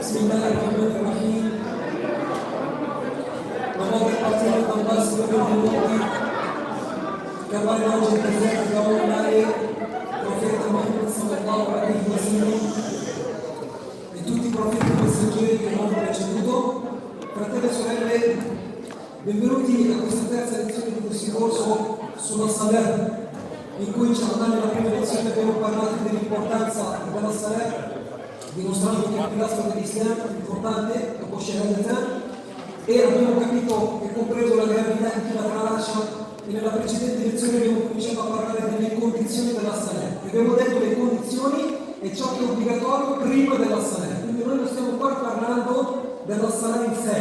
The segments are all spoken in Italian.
بسم الله الرحمن الرحيم. وهذا القتيل الناس بالموت كما نوجد كذلك يوم عليه profeta Muhammad sallallahu alaihi wasallam e tutti i profeti messaggeri che hanno preceduto. Fratelli e sorelle, benvenuti a questa terza lezione di questo corso sulla Salah, in cui nella prima lezione abbiamo parlato dell'importanza della Salah, dimostrando che il pilastro dell'Islam è importante, dopo Shahadatan, e abbiamo capito e compreso la gravità di chi la tralascia. E nella precedente lezione abbiamo cominciato a parlare delle condizioni della Salah. Abbiamo detto le condizioni e ciò che è obbligatorio prima della Salah. Quindi noi non stiamo qua parlando della Salah in sé,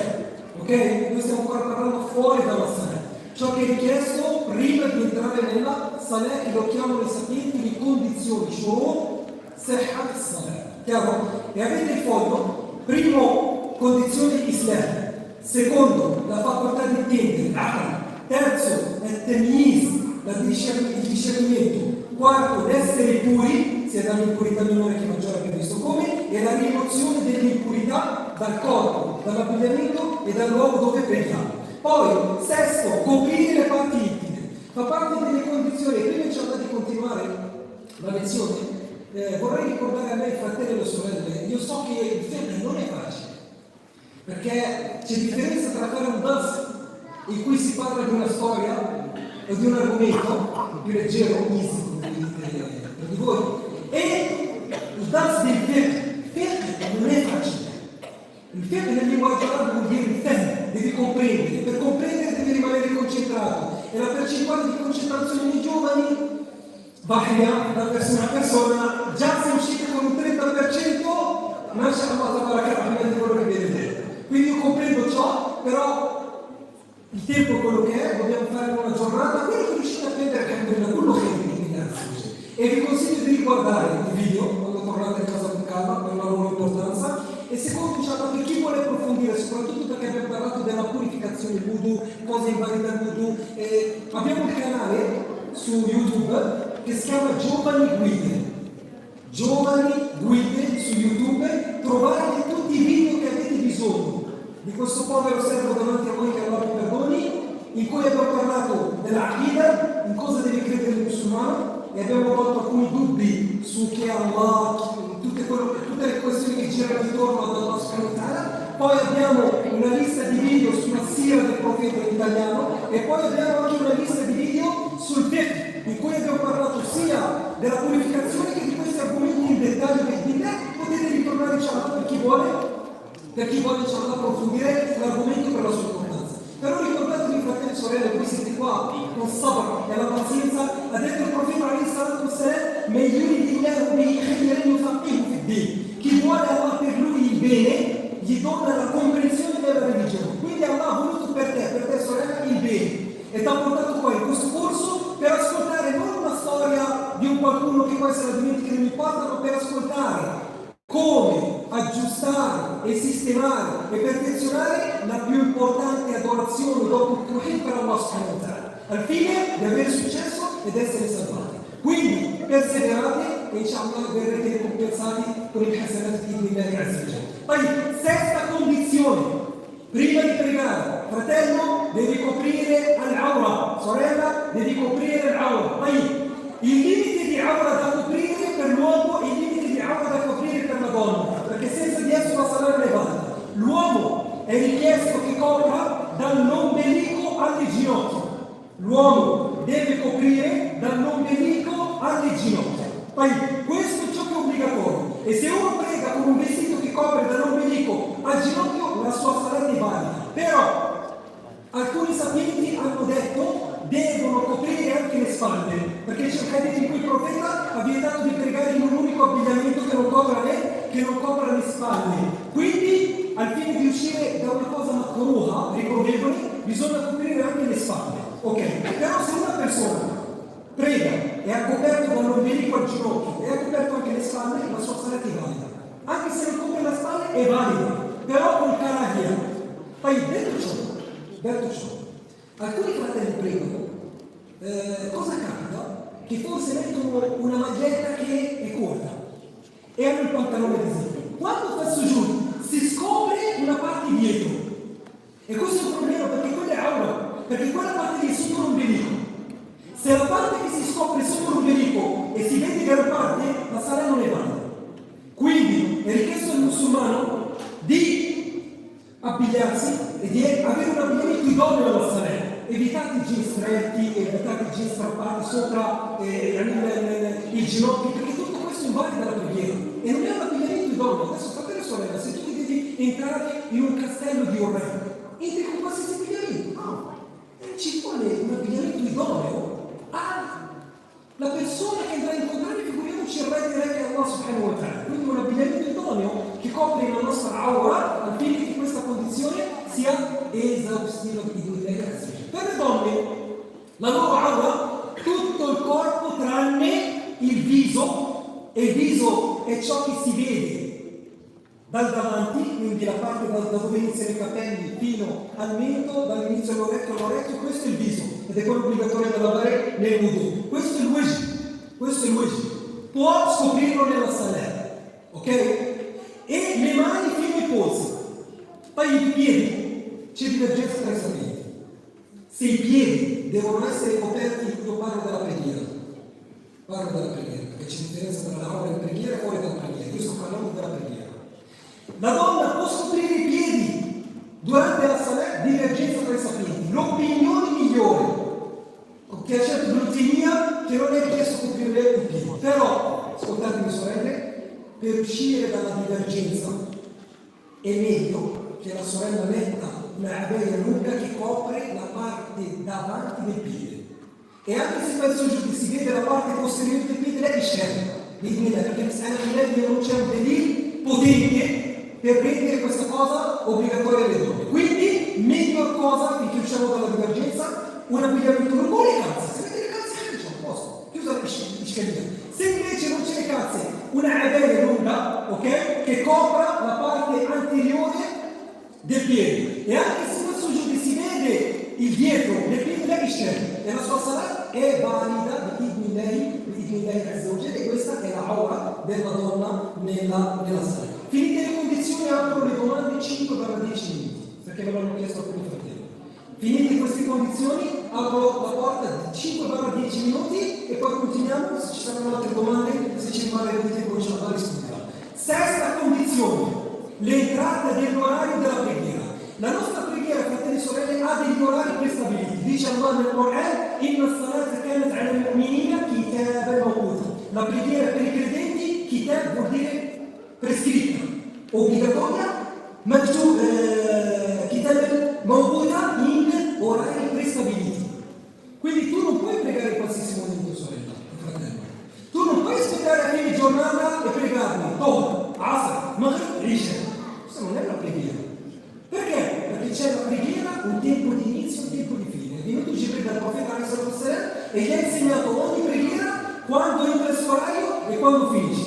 ok? Noi stiamo qua parlando fuori dalla Salah. Ciò che è richiesto prima di entrare nella Salah, che lo chiamano i sapienti le condizioni, shurut sihhat Salah. Chiaro? E avete il fondo. Primo, condizione Islam. Secondo, la facoltà di intendere. Terzo, il temyiz, il discernimento. Quarto, l'essere puri, sia dall'impurità minore che maggiore, abbiamo visto come, e la rimozione dell'impurità dal corpo, dall'abbigliamento e dal luogo dove preghiamo. Poi, sesto, coprire le parti intime. Fa parte delle condizioni. Prima di continuare la lezione, vorrei ricordare a me, fratelli e sorelle, io so che il fiqh non è facile, perché c'è differenza tra fare un dars in cui si parla di una storia o di un argomento più leggero, easy, per di voi, e il dars del fiqh. Il fiqh non è facile. Il fiqh nel linguaggio arabo vuol dire il fiqh, devi comprendere, per comprendere devi rimanere concentrato, e la percentuale di concentrazione dei giovani varia da persona a persona. Già se uscite con un 30%, mashallah tabarakallah, di quello che vedete. Quindi io comprendo ciò, però il tempo è quello che è, dobbiamo fare una giornata, quello che riuscite a prendere che è quello che è. E vi consiglio di riguardare il video quando tornate a casa con calma per la loro importanza. E secondo, per chi vuole approfondire, soprattutto perché abbiamo parlato della purificazione wudu, cosa invalida il wudu, abbiamo un canale su YouTube che si chiama Giovani Guide. Giovani Guide su YouTube, trovate tutti i video che avete bisogno di questo povero servo davanti a voi che Allah vi perdoni, in cui abbiamo parlato dell'aqida, in cosa deve credere il musulmano, e abbiamo tolto alcuni dubbi su chi è Allah, tutte le questioni che girano intorno ad Allah subhanahu wa ta'ala. Poi abbiamo una lista di video sulla sira del profeta in italiano, e poi abbiamo anche una lista di video sul fiqh, in cui abbiamo parlato sia della purificazione che di questi argomenti in dettaglio che potete ritornare per chi vuole approfondire l'argomento per la sua importanza. Però ricordatevi, fratelli e sorelle, voi siete qua con sabr e la pazienza. Ha detto il profeta alaihi salatu wassalam: chi vuole Allah per lui il bene, gli dona la comprensione della religione. Quindi Allah ha voluto per te sorella, il bene, e ti ha portato qua in questo corso per ascoltare non una storia di un qualcuno che poi se la dimentica non importa, ma per ascoltare come aggiustare e sistemare e perfezionare la più importante adorazione dopo il Tawhid per Allah subhanahu wa ta'ala, al fine di avere successo ed essere salvati. Quindi perseverate e inshallah verrete ricompensati con il hasanat di Billahi azza wa jalla. Poi, sesta condizione, prima di pregare, fratello, devi coprire al-aura, sorella, devi coprire al-aura. Poi, il limite di aura da coprire per l'uomo e il limite di aura da coprire per la donna, perché senza di esso la Salah non è valida. L'uomo è richiesto che copra dall'ombelico alle ginocchia. L'uomo deve coprire dall'ombelico alle ginocchia. Poi questo è ciò che è obbligatorio. E se uno prega con un vestito che copre dall'ombelico al ginocchio, la sua Salah è valida. Però alcuni sapienti hanno detto devono coprire anche le spalle, perché c'è un hadith in cui il profeta ha vietato di pregare in un unico abbigliamento che non copra le spalle. Quindi, al fine di uscire da una cosa makruha, ricordevoli, bisogna coprire anche le spalle. Ok, però se una persona prega e ha coperto dall'ombelico al ginocchio e ha coperto anche le spalle, la sua Salah è valida. Anche se non copre le spalle è valida, però con karahia. Poi detto ciò, alcuni fratelli pregano, cosa capita? Che forse mettono una maglietta che è corta e hanno il pantalone ad esempio. Quando fa sujud si scopre solo l'ombelico e si vede gran parte, la sala non è valida. Quindi è richiesto al musulmano di abbigliarsi e di avere un abbigliamento idoneo alla sala. Evitate i jeans stretti, evitate i jeans strappati sopra il ginocchio, perché tutto questo invalida la preghiera. E non è un abbigliamento idoneo. Adesso fratello e sorella, se tu devi entrare in un castello di un re, entri con qualsiasi abbigliamento. No, ci vuole un abbigliamento idoneo la persona che andrà a incontrare, figuriamoci il re dei re che Allah subhanahu wa ta'ala. Quindi un abbigliamento idoneo che copre la nostra aura al fine che questa condizione sia esaustiva di per le donne, la loro aura, tutto il corpo tranne il viso, e il viso è ciò che si vede dal davanti, quindi la parte da dove iniziano i capelli fino al mento, dall'inizio all'orecchio, questo è il viso, ed è quello obbligatorio da lavare nel wudu. Questo è il wajh, può scoprirlo nella saletta, ok? E le mani fino ai polsi, poi i piedi, c'è divergenza tra i saperi. Se i piedi devono essere coperti, io parlo della preghiera, perché c'è differenza tra la ora in preghiera e fuori dalla preghiera, io sto parlando della preghiera. La donna può scoprire i piedi durante la salat, divergenza tra i sapenti. L'opinione migliore, che ha scelto glutimia, che non è richiesto coprire i piedi. Però, ascoltatemi sorelle, per uscire dalla divergenza è meglio che la sorella metta una abaya lunga che copre la parte davanti del piede. E anche se penso giù si vede la parte posteriore del piede, lei scende. Perché non c'è un delir potente per rendere questa cosa obbligatoria alle donne. Quindi, miglior cosa, finché usciamo dalla divergenza, un abbigliamento lungo, le calze. Se avete le calze, c'è un posto, chiusa la scalina. Se invece non c'è le calze, una abaya lunga, ok, che copra la parte anteriore del piede. E anche se questo giù si vede il dietro del piede, lei scende. E la sua salat è valida di lei, e questa è la aura della donna nella salat. Finite le condizioni, apro le domande 5-10 minuti, perché me l'hanno chiesto alcuni fratelli. Finite queste condizioni, apro la porta di 5-10 minuti e poi continuiamo, se ci saranno altre domande, se ci rimane il tempo ci la rispondiamo. Sesta condizione, l'entrata dell'orario della preghiera. La nostra preghiera, fratelli e sorelle, ha degli orari prestabiliti. Dice Allah nel Coran, Inna salata kanat ala al-mu'minina kitaban mawquta. La preghiera per i credenti, kitab vuol dire prescritta, obbligatoria, kitab mawquta, in orari prestabiliti. Quindi tu non puoi pregare in qualsiasi momento, sorella, fratello. Tu non puoi aspettare a fine giornata e pregarmi, Toh, Asr, Maghrib, Isha. Questa non è una preghiera. Perché? Perché c'è la preghiera, un tempo di inizio e un tempo di fine. È venuto Gibril dal profeta e gli ha insegnato ogni preghiera quando entra il suo orario e quando finisce.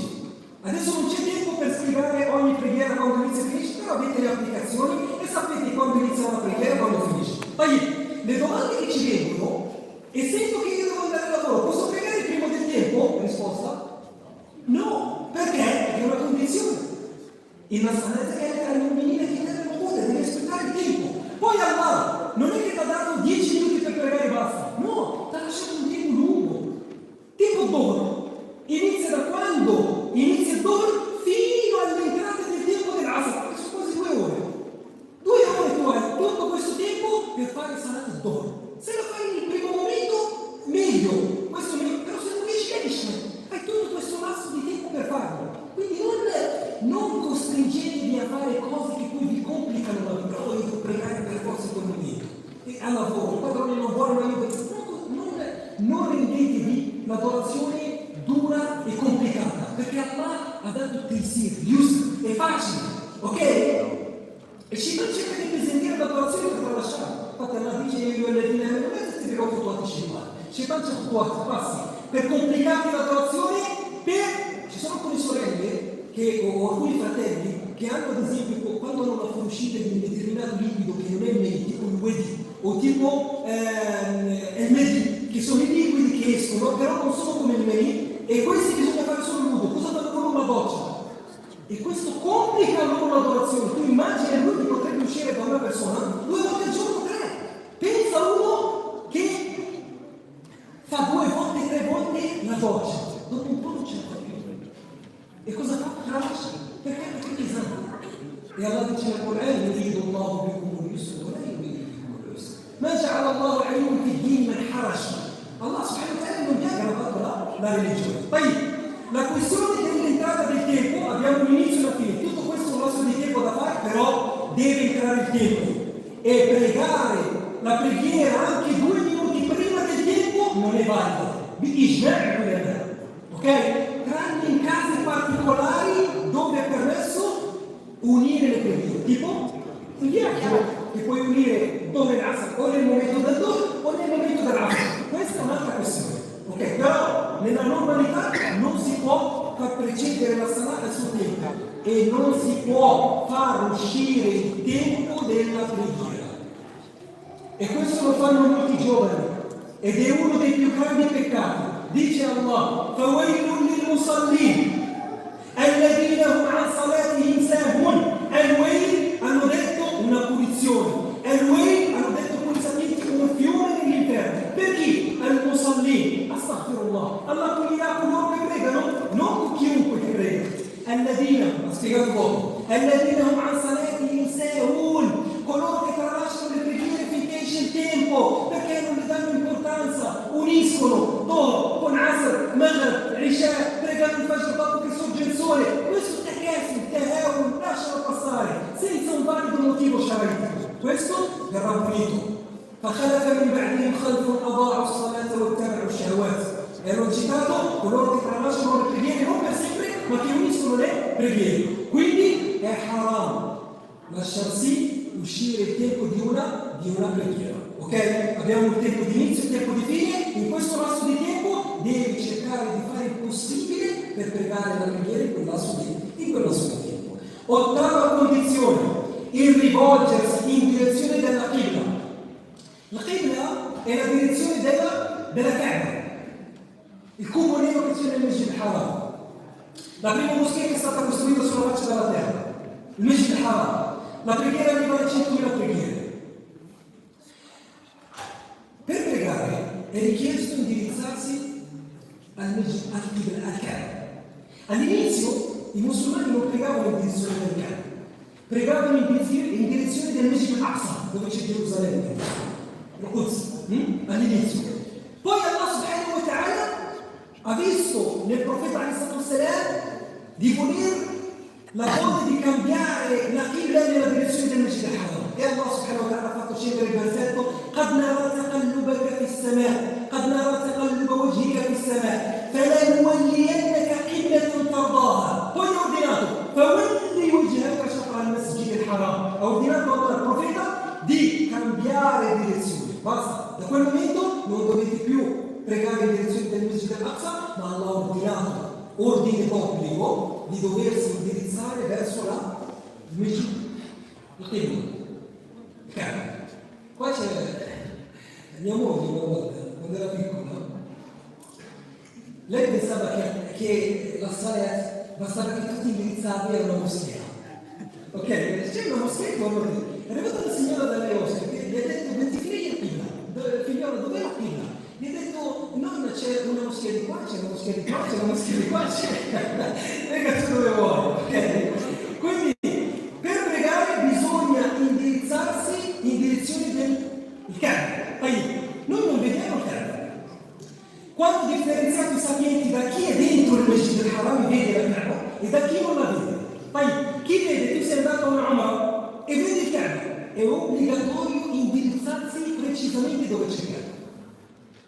Adesso non c'è tempo per spiegare ogni preghiera quando inizia e finisce, però avete le applicazioni e sapete quando inizia una preghiera e quando finisce. Poi le domande che ci vengono, essendo che io devo andare al lavoro, posso pregare il primo del tempo? Risposta? No, perché? Perché è una condizione. In una saletta che è un menino che devi aspettare il tempo. Poi Allah non è che ti ha dato 10 minuti per pregare e basta. No, ti ha lasciato un tempo lungo. Tempo d'oro. Inizia da quando? Inizia d'oro fino all'entrata del tempo dell'asr. Sono quasi 2 ore. 2 ore tu hai tutto questo tempo per fare salata d'oro. Se lo fai nel primo momento, meglio. Questo meglio. Però se non riesci, hai tutto questo lasso di tempo per farlo. Quindi non costringetevi a fare cose che poi vi complicano la vita. Io devo pregare per forza con me. E al lavoro, il padrone non vuole, ma io non rendetevi l'adorazione dura e complicata, perché Allah ha dato Taysir, Yusr, è facile, ok? E Shaitan cerca di presentare l'adorazione per lasciare. Infatti Allah dice io e le dine non è che ti dirò che tu anticipi. Shaitan c'è un po' passi per complicarti l'adorazione, ci sono alcune sorelle o alcuni fratelli che hanno, ad esempio, quando hanno la fuoriuscita di un determinato liquido che non è il medi, tipo il wedi o tipo il medi, che sono i liquidi che escono, però non sono come il medi, e questi bisogna fare solo il nudo. Cosa fanno loro? Una doccia. E questo complica loro l'adorazione. Tu immagini lui che potrebbe uscire da una persona 2 volte al giorno, 3. Pensa a uno che fa 2 volte, 3 volte E Allah dice nel Corano: "Yuridu Allahu bikum al-yusra wa la yuridu bikum al-usra." Ma ja'ala Allahu alaykum fi ad-din min haraj. Allah subhanahu wa ta'ala non vi ha gravato la religione. Poi la questione dell'entrata del tempo, abbiamo un inizio e una fine. Tutto questo è un lasso di tempo da fare, però deve entrare il tempo. E pregare la preghiera anche 2 minuti prima del tempo non è valida. Ok? Tranne in casi particolari dove è permesso unire le preghiere. Tipo, è chiaro che puoi unire dove l'asr o nel momento del Dhuhr o nel momento dell'asr. Questa è un'altra questione. Ok? Però nella normalità non si può far precedere la salata al suo tempo e non si può far uscire il tempo della preghiera. E questo lo fanno molti giovani ed è uno dei più grandi peccati. Dice Allah: فَوَيْلٌ لِلْمُصَلِّينَ الَّذِينَ هُمْ عَنْ صَلَاتِهِمْ سَاهُونَ. Al-Wayl hanno detto una punizione. Al-Wayl hanno detto punizione, un fiume nell'inferno. Per chi? Al-Musallin. Astaghfirullah. Allah punirà coloro che pregano, non con chiunque che prega. Alladina, ha spiegato dopo. Alladina hum an salatihim sahun. Coloro che tralasciano le preghiere finché esce il tempo, perché non le danno importanza, uniscono Dhuhr con Asr, Maghrib, Isha, pregano il Fajr dopo che sorge il sole. Questo è tahawun, lascialo passare, senza un valido motivo sciaritico. Questo verrà punito. فخلف من بعدهم خلف أضاعوا الصلاة واتبعوا الشهوات. E hanno citato coloro che tralasciano le preghiere non per sempre, ma che uniscono le preghiere. Quindi è haram lasciarsi uscire il tempo di una preghiera. Ok? Abbiamo un tempo di inizio e un tempo di fine. In questo lasso di tempo devi cercare di fare il possibile per pregare la preghiera in quel lasso di tempo. Ottava condizione: il rivolgersi in direzione della Qibla. La Qibla è la direzione della Kaaba, il cubo nero che c'è nel Masjid al-Haram, la prima moschea che è stata costruita sulla faccia della terra, il Masjid al-Haram. La preghiera arriva a 100.000 preghiere. Per pregare è richiesto indirizzarsi al Kaaba. All'inizio i musulmani non pregavano in direzione del Kaaba, pregavano in direzione del Masjid al-Aqsa, dove c'è Gerusalemme. All'inizio. Poi Allah subhanahu wa ta'ala ha visto nel profeta di voler la voglia di cambiare la qibla nella direzione del Masjid al-Haram. E Allah subhanahu wa ta'ala ha fatto scendere il versetto: قَدْ نَرَى تَقَلُّبَكَ فِي السَّمَاءِ قَدْ نَرَى تَقَلُّبَ وَجْهِكَ فِي السَّمَاءِ فَلَنُوَلِّيَنَّكَ قِبْلَةً تَرْضَاهَا. Poi ha ordinato: فَوَلِّ وَجْهَكَ شَطْرَ الْمَسْجِدِ الْحَرَامِ. Ha ordinato al profeta di cambiare direzione. Basta, da quel momento non dovete più pregare in direzione del Masjid al-Aqsa, ma Allah ha ordinato, ordine d'obbligo, di doversi indirizzare verso la Masjid al-Qibla. Qua c'è mia moglie una volta, quando era piccola, lei pensava che la Salat bastava che tutti indirizzati a una moschea. Ok, c'è una moschea intorno lì. È arrivata una signora dalle Oscar che gli ha detto: "Ma ti figli a Qibla? Figliola, dov'è la Qibla?" Gli ha detto: "Nonna, c'è una moschea di qua, c'è una moschea di qua, c'è una moschea di qua, ragazzi, dove vuoi?" Ok? Quindi per pregare bisogna indirizzarsi in direzione del Kaaba. Poi noi non vediamo il Kaaba. Quando differenziamo i sapienti da chi è dentro il Masjid al-Haram vede la Kaaba e da chi non la vede. Poi chi vede, tu sei andato a una Umrah e vedi il Kaaba, è obbligatorio indirizzarsi precisamente dove c'è il Kaaba,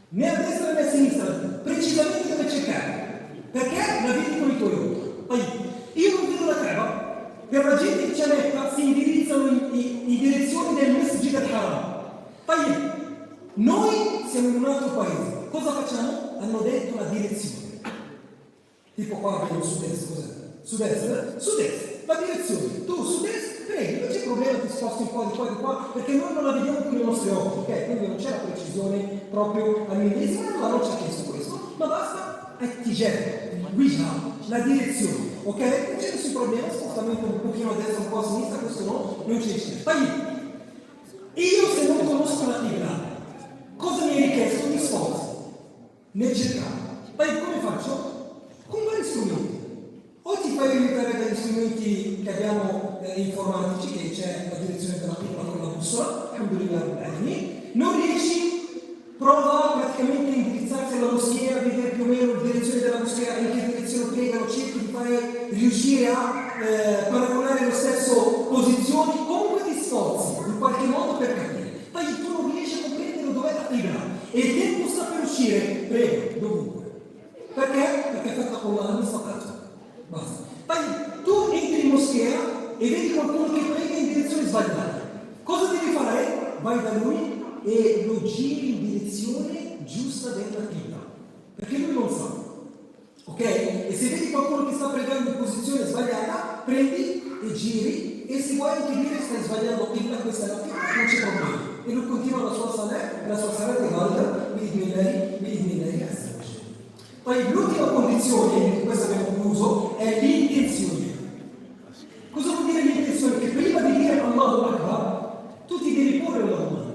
né a destra né a sinistra, precisamente dove c'è il Kaaba, perché la vedi con i tuoi occhi. Poi io non vedo la Kaaba, per la gente che c'è a Mecca si indirizzano in direzione del Masjid al-Haram. Poi noi siamo in un altro paese, cosa facciamo? Hanno detto la direzione. Tipo qua abbiamo sud-est, cos'è? Sud-est? Sud-est, la direzione. Tu sud-est, pregi, non c'è problema, ti sposti un po' di qua e di qua, perché noi non la vediamo con i nostri occhi, ok? Quindi non c'è la precisione proprio al millesimo, allora non ci ha chiesto questo, ma basta la direzione, ok? Non c'è nessun problema, spostamento un pochino a destra, un po' a sinistra, questo no, non c'è. Poi, io se non conosco la Qibla, cosa mi è richiesto? Mi sforzo nel cercare. Poi come faccio? Con vari strumenti. O ti fai aiutare dagli strumenti che abbiamo informatici, che c'è la direzione della pippa con la bussola, alhamdulillah, non riesci, prova praticamente a indirizzarsi alla moschea, a vedere più o meno la direzione della moschea, in che direzione pregano, cerchi di fare, riuscire a paragonare lo stesso posizioni, comunque ti sforzi in qualche modo per capire. Poi tu non riesci a comprendere dov'è la qibla e il tempo sta per uscire, prego, dovunque. Perché? Perché fatto con la sta fatto. Basta. Poi tu entri in moschea e vedi qualcuno che prega in direzione sbagliata. Cosa devi fare? Vai da lui e lo giri in direzione giusta della qibla. Perché lui non sa. Ok? E se vedi qualcuno che sta pregando in posizione sbagliata, prendi e giri, e se vuoi anche dire stai sbagliando qibla, questa è la qibla, non c'è problema. E lui continua la sua salat e guarda, vedi essere. Poi l'ultima condizione, e questa abbiamo concluso, è l'intenzione. Cosa vuol dire l'intenzione? Che prima di dire Allahu Akbar, tu ti devi porre una domanda.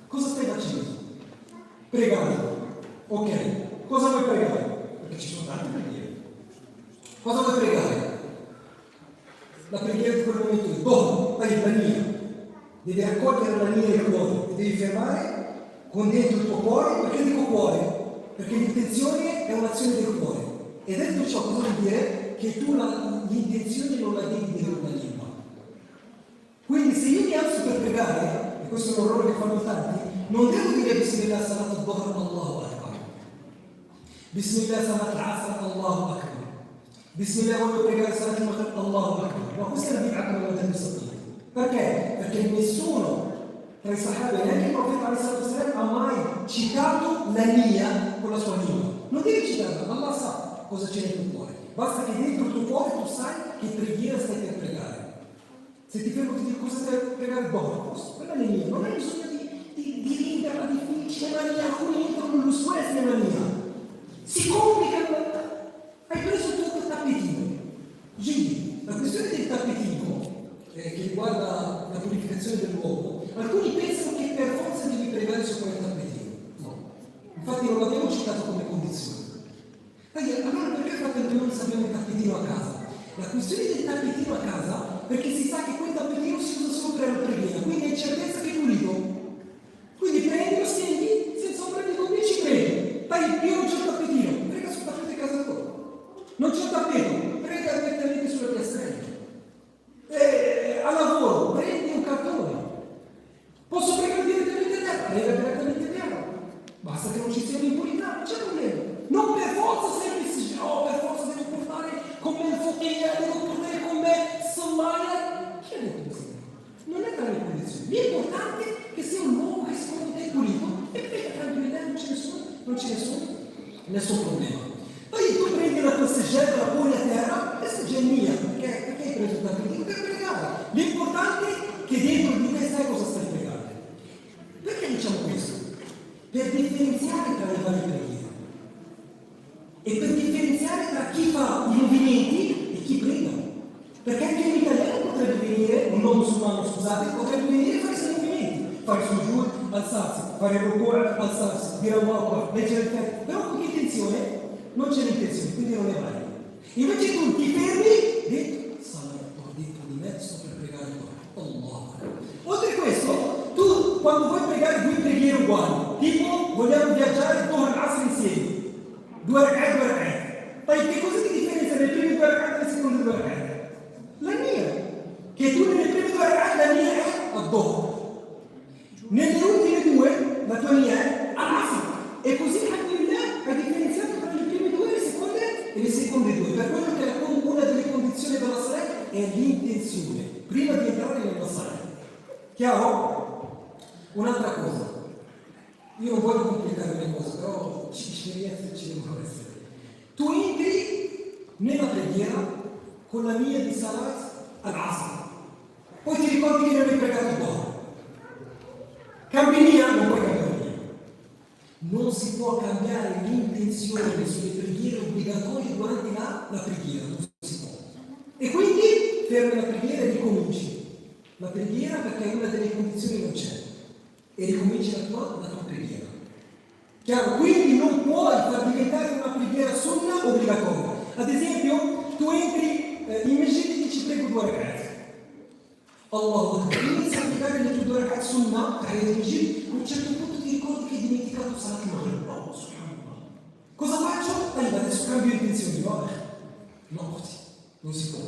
Cosa stai facendo? Pregare. Ok. Cosa vuoi pregare? Perché ci sono tante preghiere. Cosa vuoi pregare? La preghiera di quel momento di la mia. Devi raccogliere la mia nel cuore. Ti devi fermare con dentro il tuo cuore. Perché dico cuore? Perché l'intenzione è un'azione del cuore. E detto ciò, cosa vuol dire? Che tu l'intenzione non la devi dire con la lingua. Quindi se io mi alzo per pregare, e questo è un errore che fanno tanti, non devo dire Bismillah salat al-Dhuhr Allahu Akbar. Bismillah salat al-Asr Allahu Akbar. Bismillah voglio pregare salat al-Maghrib Allahu Akbar. Ma questa è la bid'ah come l'abbiamo detto. Perché? Perché nessuno tra i Sahaba, neanche il profeta ha mai citato la nia con la sua lingua. Non devi citarla, Allah sa cosa c'è nel tuo cuore. Basta che dentro il tuo cuore tu sai che preghiera stai per pregare. Se ti fermo ti dico cosa stai per pregare, quella è nia. Non hai bisogno di renderla difficile, ma alcuni entrano nello stress nella nia. Si complica. Hai preso il tuo tappetino. Giri, la questione del tappetino che riguarda la purificazione dell'uomo, alcuni pensano che per forza devi pregare su quel tappetino. No. Infatti non l'abbiamo citato come condizione. Allora perché fratello non sappiamo il tappetino a casa? La questione del tappetino a casa, perché si sa che quel tappetino si usa solo per la preghiera, quindi hai certezza che è pulito. Quindi prendi, lo stendi, senza ombra di dubbio ci prendi. Io non c'ho il tappetino, prega sul tappeto di casa tua. Non c'è il tappeto, prega direttamente sulla piastrella. A lavoro, prendi un cartone. Posso pregare direttamente a terra? Prega direttamente a terra. Basta che non ci sia un'impurità, non c'è problema. Non per forza sempre si dice, per forza devo portare con me il fotoglia, devo portare con me Somalia. Chi ha detto questo? Non è tra le condizioni. L'importante è che sia un luogo che secondo te è pulito e prega tranquillità, non c'è nessun problema. Poi tu prendi la tua seggiata, la poni a terra, questa è mia, perché hai preso il tappetino per pregare. L'importante è che dentro di te sai cosa stai pregando. Perché diciamo questo? Per differenziare tra le varie preghiere e per differenziare tra chi fa i movimenti e chi prega. Perché anche in italiano potrebbe venire, un non musulmano scusate, potrebbe venire a fare i suoi movimenti, fare il sujud, alzarsi, fare il ruku', alzarsi, dire un po', leggere il testo, però con che intenzione? Non c'è l'intenzione, quindi non è valido. Invece tu ti fermi, dentro, salat, dentro di me, sto per pregare qua. Allah. Oltre a questo, tu quando vuoi pregare due preghiere uguali, tipo vogliamo viaggiare Dhuhr al-Asr insieme, due rak'at. Poi che cosa ti differenzia nelle prime due rak'at e nelle seconde due rak'at? La mia. Che tu nelle prime due rak'at la mia è ad-Dhuhr. Nelle ultime due la tua mia è al-Asr. E così alhamdulillah hai differenziato tra le prime due e le seconde due. Per quello che una delle condizioni della salat è l'intenzione, prima di entrare nella salat. Chiaro? Un'altra cosa. Io non voglio complicare le cose, però ci devono essere. Tu entri nella preghiera con la mia di salat al-Asr. Poi ti ricordi che non hai pregato dopo. Cambi mia, non puoi cambiare mia. Non si può cambiare l'intenzione sulle preghiere obbligatorie durante la preghiera, non si può. E quindi fermi la preghiera e ricominci. La preghiera perché una delle condizioni non c'è. E ricominci la tua preghiera. Chiaro? Quindi non puoi far diventare una preghiera sunna obbligatoria. Ad esempio, tu entri immagini che ci prego 2 ragazzi. Allahu Akbar, inizia a applicare le tue 2 ragazzi sunnah, a un certo punto ti ricordi che hai dimenticato Salat Maghrib. Oh, subhanallah. Cosa faccio? Adesso cambio intenzioni, no? No, così, non si può.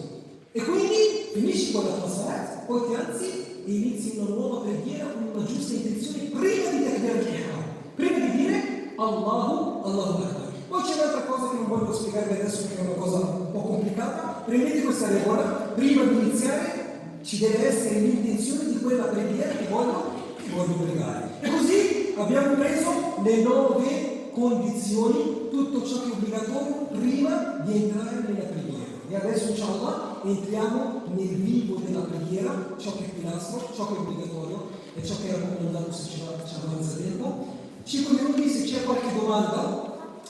E quindi finisci con la tua Salat, poi ti alzi e inizi una nuova preghiera con una giusta intenzione prima di terminare il ihram, prima di dire Allahu Akbar. Poi c'è un'altra cosa che non voglio spiegarvi adesso perché è una cosa un po' complicata. Prendete questa regola, prima di iniziare ci deve essere l'intenzione di quella preghiera che voglio pregare. E così abbiamo preso le 9 condizioni, tutto ciò che è obbligatorio prima di entrare nella preghiera. E adesso inshallah entriamo nel vivo della preghiera, ciò che è pilastro, ciò che è obbligatorio e ciò che è raccomandato se ci avanza tempo. 5 minuti se c'è qualche domanda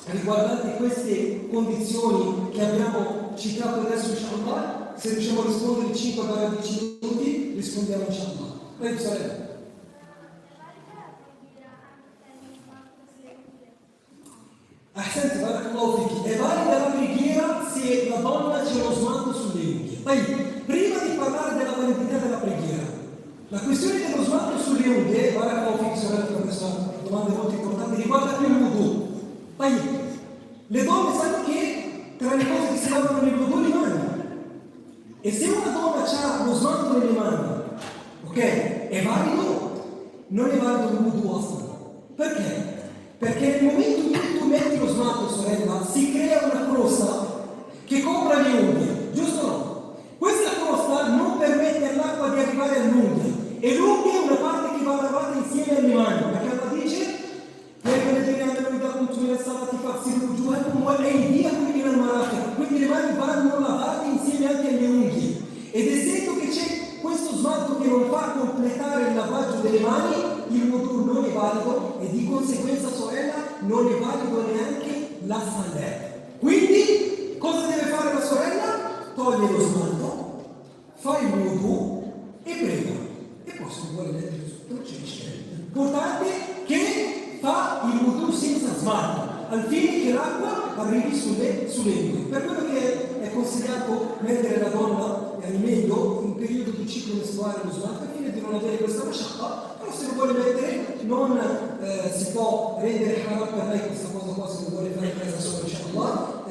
riguardante queste condizioni che abbiamo citato adesso inshallah, se riusciamo a rispondere in 5-10 minuti rispondiamo inshallah. Prego sorella. Ahsenti, barakallahu fiki. È valida la preghiera se la donna c'è lo smalto sulle unghie. Poi, prima di parlare della validità della preghiera, la questione dello smalto sulle unghie, barakallahu fiki, sorella, per questa domanda molto importante, riguarda più il wudu. Poi, le donne sanno che tra le cose che si lavano nel wudu le mani. E se una donna ha lo smalto nelle mani, ok, è valido? Non è valido il wudu aslan. Perché? Perché nel momento in cui tu metti lo smalto, sorella, si crea una crosta che copre le unghie, giusto o no? Questa crosta non permette all'acqua di arrivare all'unghia e l'unghia è una parte che va lavata insieme alle mani, perché Allah dice quindi le mani vanno lavate insieme anche alle unghie. Ed essendo che c'è questo smalto che non fa completare il lavaggio delle mani, il wudu non è valido e di conseguenza, sorella, non è valido neanche la sandetta. Quindi, cosa deve fare la sorella? Toglie lo smalto, fa il wudu e prega. E poi se vuole mettere sotto c'è. L'importante è che fa il wudu senza smalto, al fine che l'acqua arrivi sulle unghie. Per quello che è consigliato mettere la donna al meglio in periodo di ciclo mestruale lo smalto, al fine di non avere questa masciata, però se lo vuole mettere non si può rendere haram per lei questa cosa qua, se lo vuole fare in casa sua, inshallah,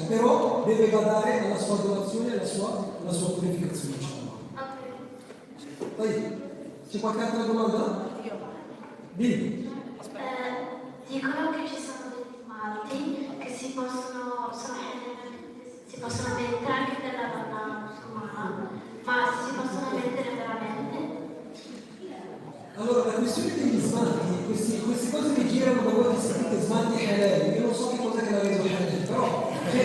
però deve badare alla sua adorazione e alla sua purificazione, inshallah. Poi, c'è qualche altra domanda? Dimmi. Dicono che ci sono degli smalti che si possono mettere anche nella donna musulmana, ma si possono mettere veramente? Allora, la questione degli smalti, queste cose che girano da voi che sentite smalti halal, io non so che cosa che l'ha reso halal, però è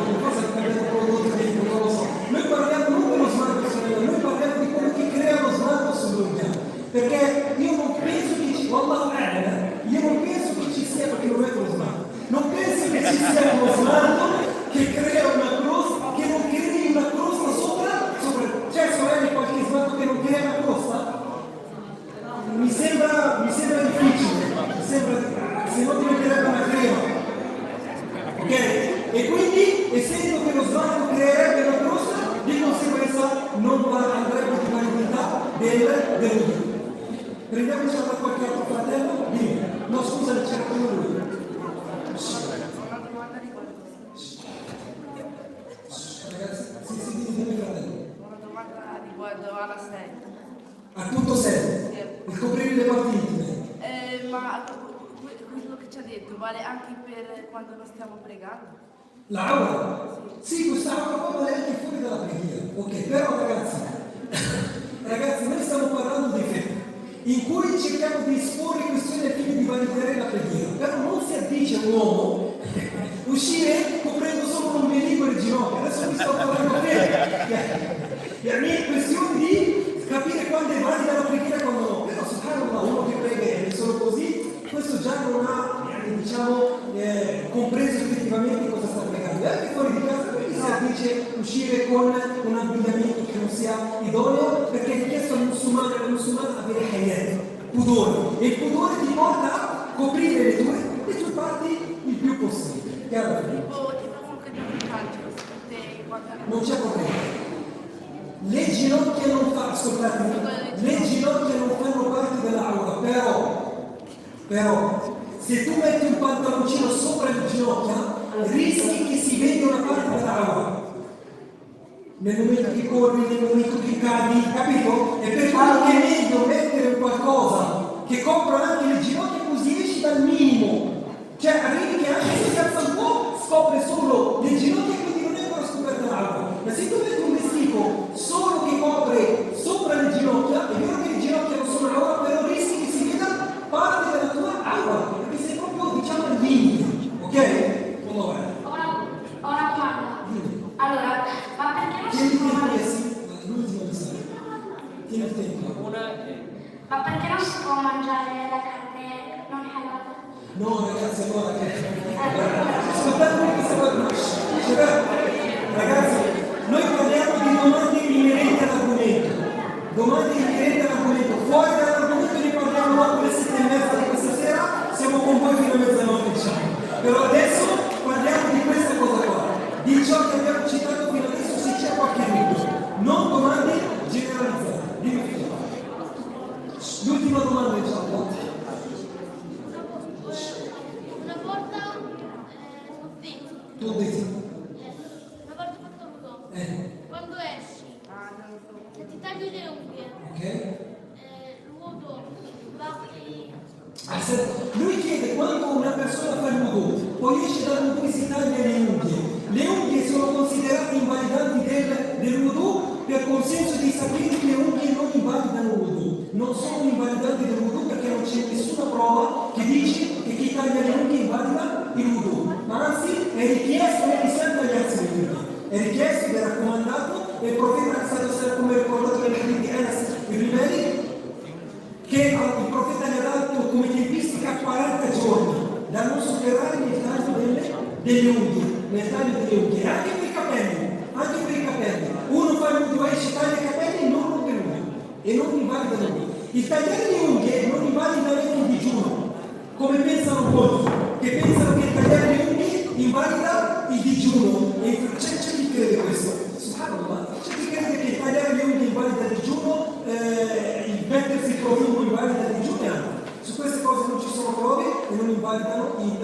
una cosa che abbiamo prodotto dentro, non lo so. Noi parliamo non dello smalto sull'unghia, noi parliamo di quello che crea lo smalto sull'unghia, perché io non penso che io non penso che ci sia, perché non metto lo smalto, non penso che ci sia uno smalto che crea una crosta, che non crei una crosta sopra. C'è sorella qualche smalto che non crea una crosta? Mi sembra difficile, se no diventerebbe una crema. Ok? E quindi, essendo che lo smalto creerebbe una crosta, di conseguenza non andrebbe di validità del prendiamoci da qualche altro fratello? Dimmi. No, scusa, c'era prima lui. Ragazzi, dimmi fratello. Una domanda riguardo alla setta. Al punto 7. Sì. Il coprire le parti intime. Ma quello che ci ha detto vale anche per quando non stiamo pregando? L'aura? Sì, questa aura qua vale anche fuori dalla preghiera. Ok, però ragazzi, noi stiamo parlando di fede, in cui cerchiamo di esporre questioni al fine di validare la preghiera. Però non si addice a un uomo uscire coprendo solo l'ombelico e le ginocchia. Adesso vi sto parlando bene. È questione di capire quando è valida la preghiera e quando no. Però subhanallah, uno che prega solo così, questo già non ha, compreso effettivamente cosa sta pregando. E anche fuori di casa, quindi si addice uscire con un abbigliamento che non sia idoneo, perché è richiesto alla musulmana avere hayat, pudore. E il pudore ti porta a coprire le tue parti il più possibile. Chiaro? Tipo comunque di calcio, te quando non c'è problema. Le ginocchia non fanno, ascoltatemi, le ginocchia non fanno parte dell'aura, però se tu metti un pantaloncino sopra le ginocchia rischi che si veda una parte dell'aura. Nel momento che corri, nel momento che cadi, capito? E per quello che è meglio mettere qualcosa che copra anche le ginocchia, così esci dal minimo. Cioè arrivi che anche se si alza un po' scopre solo le ginocchia, quindi non è ancora scoperta l'altra. Ma se tu metti un vestito solo che copre sopra le ginocchia, è vero che le ginocchia non sono l'aura, però rischi che si veda parte della tua aura, perché sei proprio, diciamo, al limite. Ok? Allora. Ho una domanda. Allora, ma perché non si può Ma perché non si può mangiare la carne non halal? No, ragazzi, allora ascoltate questa cosa. Ragazzi, noi parliamo di domande inerenti all'argomento. Fuori dall'argomento ne parliamo dopo le 7:30 di questa sera, siamo con voi fino a mezzanotte, diciamo. Però adesso parliamo di questa cosa qua. Di ciò che abbiamo citato fino adesso, se c'è qualche dubbio. Non domande generalizzate. L'ultima domanda, diciamo. Una volta Tu dici. una volta fatto nudo, quando esci, se ti tagli le unghie, Ok? l'uodo va qui. Lui chiede quando una persona fa il wudu, poi esce dal wudu e si taglia le unghie. Le unghie sono considerate invalidanti del wudu per consenso dei saperi che le unghie non invalidano il wudu. Non sono invalidanti del wudu perché non c'è nessuna prova che dice che chi taglia le unghie invalida il wudu. Ma anzi è richiesto che si tagliarsi le unghie. È richiesto ed è raccomandato e il profeta è stato sempre come ricordato nelle critiche di Enes e Rimedi che il profeta gli ha dato come tempistica 40 giorni da non superare nel taglio delle unghie, e anche per i capelli, uno fa il wudu, esce, taglia i capelli, non rompe l'unghia e non invalida l'unghia. Il tagliare le unghie non invalida neanche il digiuno, come pensano molti, che pensano che tagliare le unghie invalida il digiuno, e c'è chi crede questo. C'è chi crede che tagliare le unghie invalida il digiuno, il mettersi il profumo invalida il digiuno, e anche. Su queste cose non ci sono prove e non invalidano il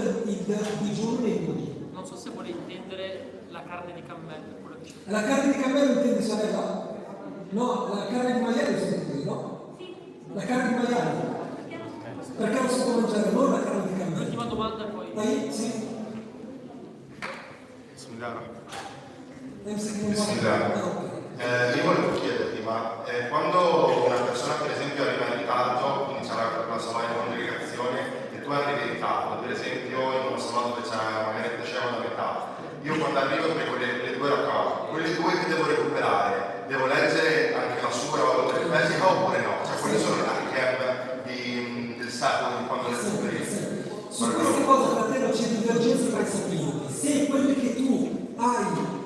digiuno nei punti. Non so se vuole intendere la carne di cammello. La carne di cammello intendi, sorella? No, la carne di maiale si intende, no? Sì. La carne di maiale. Perché non si può mangiare, non la carne di cammello. L'ultima domanda poi. Dai, sì. Bismillah. Bismillah. Io volevo chiederti, ma quando una persona per esempio arriva in ritardo, quindi c'è la sala in congregazione e tu arrivi in ritardo, per esempio in una sala dove c'è magari facciamo la metà, io quando arrivo prego le due raccolte, quelle due che devo recuperare, devo leggere anche la sura o la telefisica oppure no? Cioè quelle sono le archem del sacco di quando le recuperi. Su queste cose, fratello, c'è divergenza tra i saperi. Se quelle che tu hai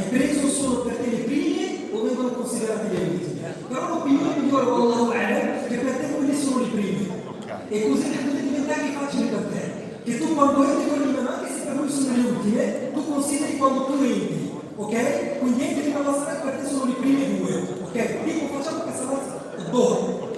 preso sono per te le prime o vengono considerate le ultime. Però l'opinione migliore Wallahu a'lam che per te quelle sono le prime. E così potete diventare facile per te. Che tu quando entri con l'imam, anche se per lui sono le ultime, tu consideri quando tu entri, ok? Quindi entri in una sala per te sono le prime due, ok? Tipo facciamo che sarà dopo.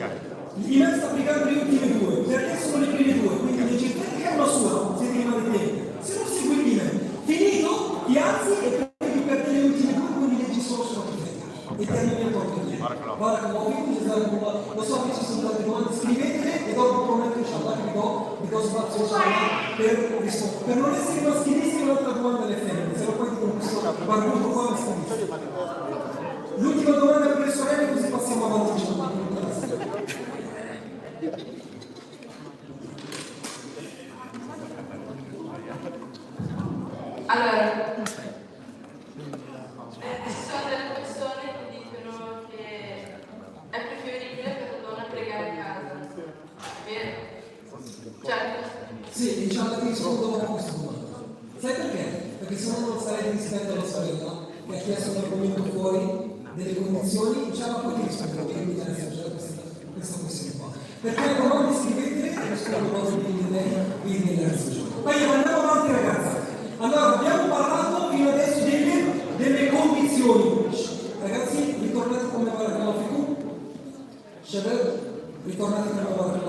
L'imam sta applicando le ultime due, perché sono le prime due, quindi leggi che è una sua, se ti rimane tempo. Se non segui l'imam, finito, ti alzi e prendi per te le ultime due, quindi leggi solo sulla profeta. E termini il porto di lo so che ci sono tante domande, scrivetele e dopo prometto inshallah che vi do spazio per rispondere. Per non essere maschilisti un'altra domanda alle femmine, se no poi dicono questo barbuto qua maschilista. L'ultima domanda per le sorelle così passiamo avanti. Allora, ci sono delle persone che dicono che è preferibile per una donna pregare a casa, vero? Cioè, Sì, diciamo che rispondo dopo questa domanda. Sai perché? Perché se no non sarei rispetto alla sorella che ha chiesto un argomento fuori delle condizioni, diciamo poi ti rispondo, che mi interessa questa questione qua. Perché le domande scrivetele e rispondo dopo quindi nella Poi andiamo avanti ragazzi. Allora abbiamo parlato fino adesso delle Ritornate nella parola.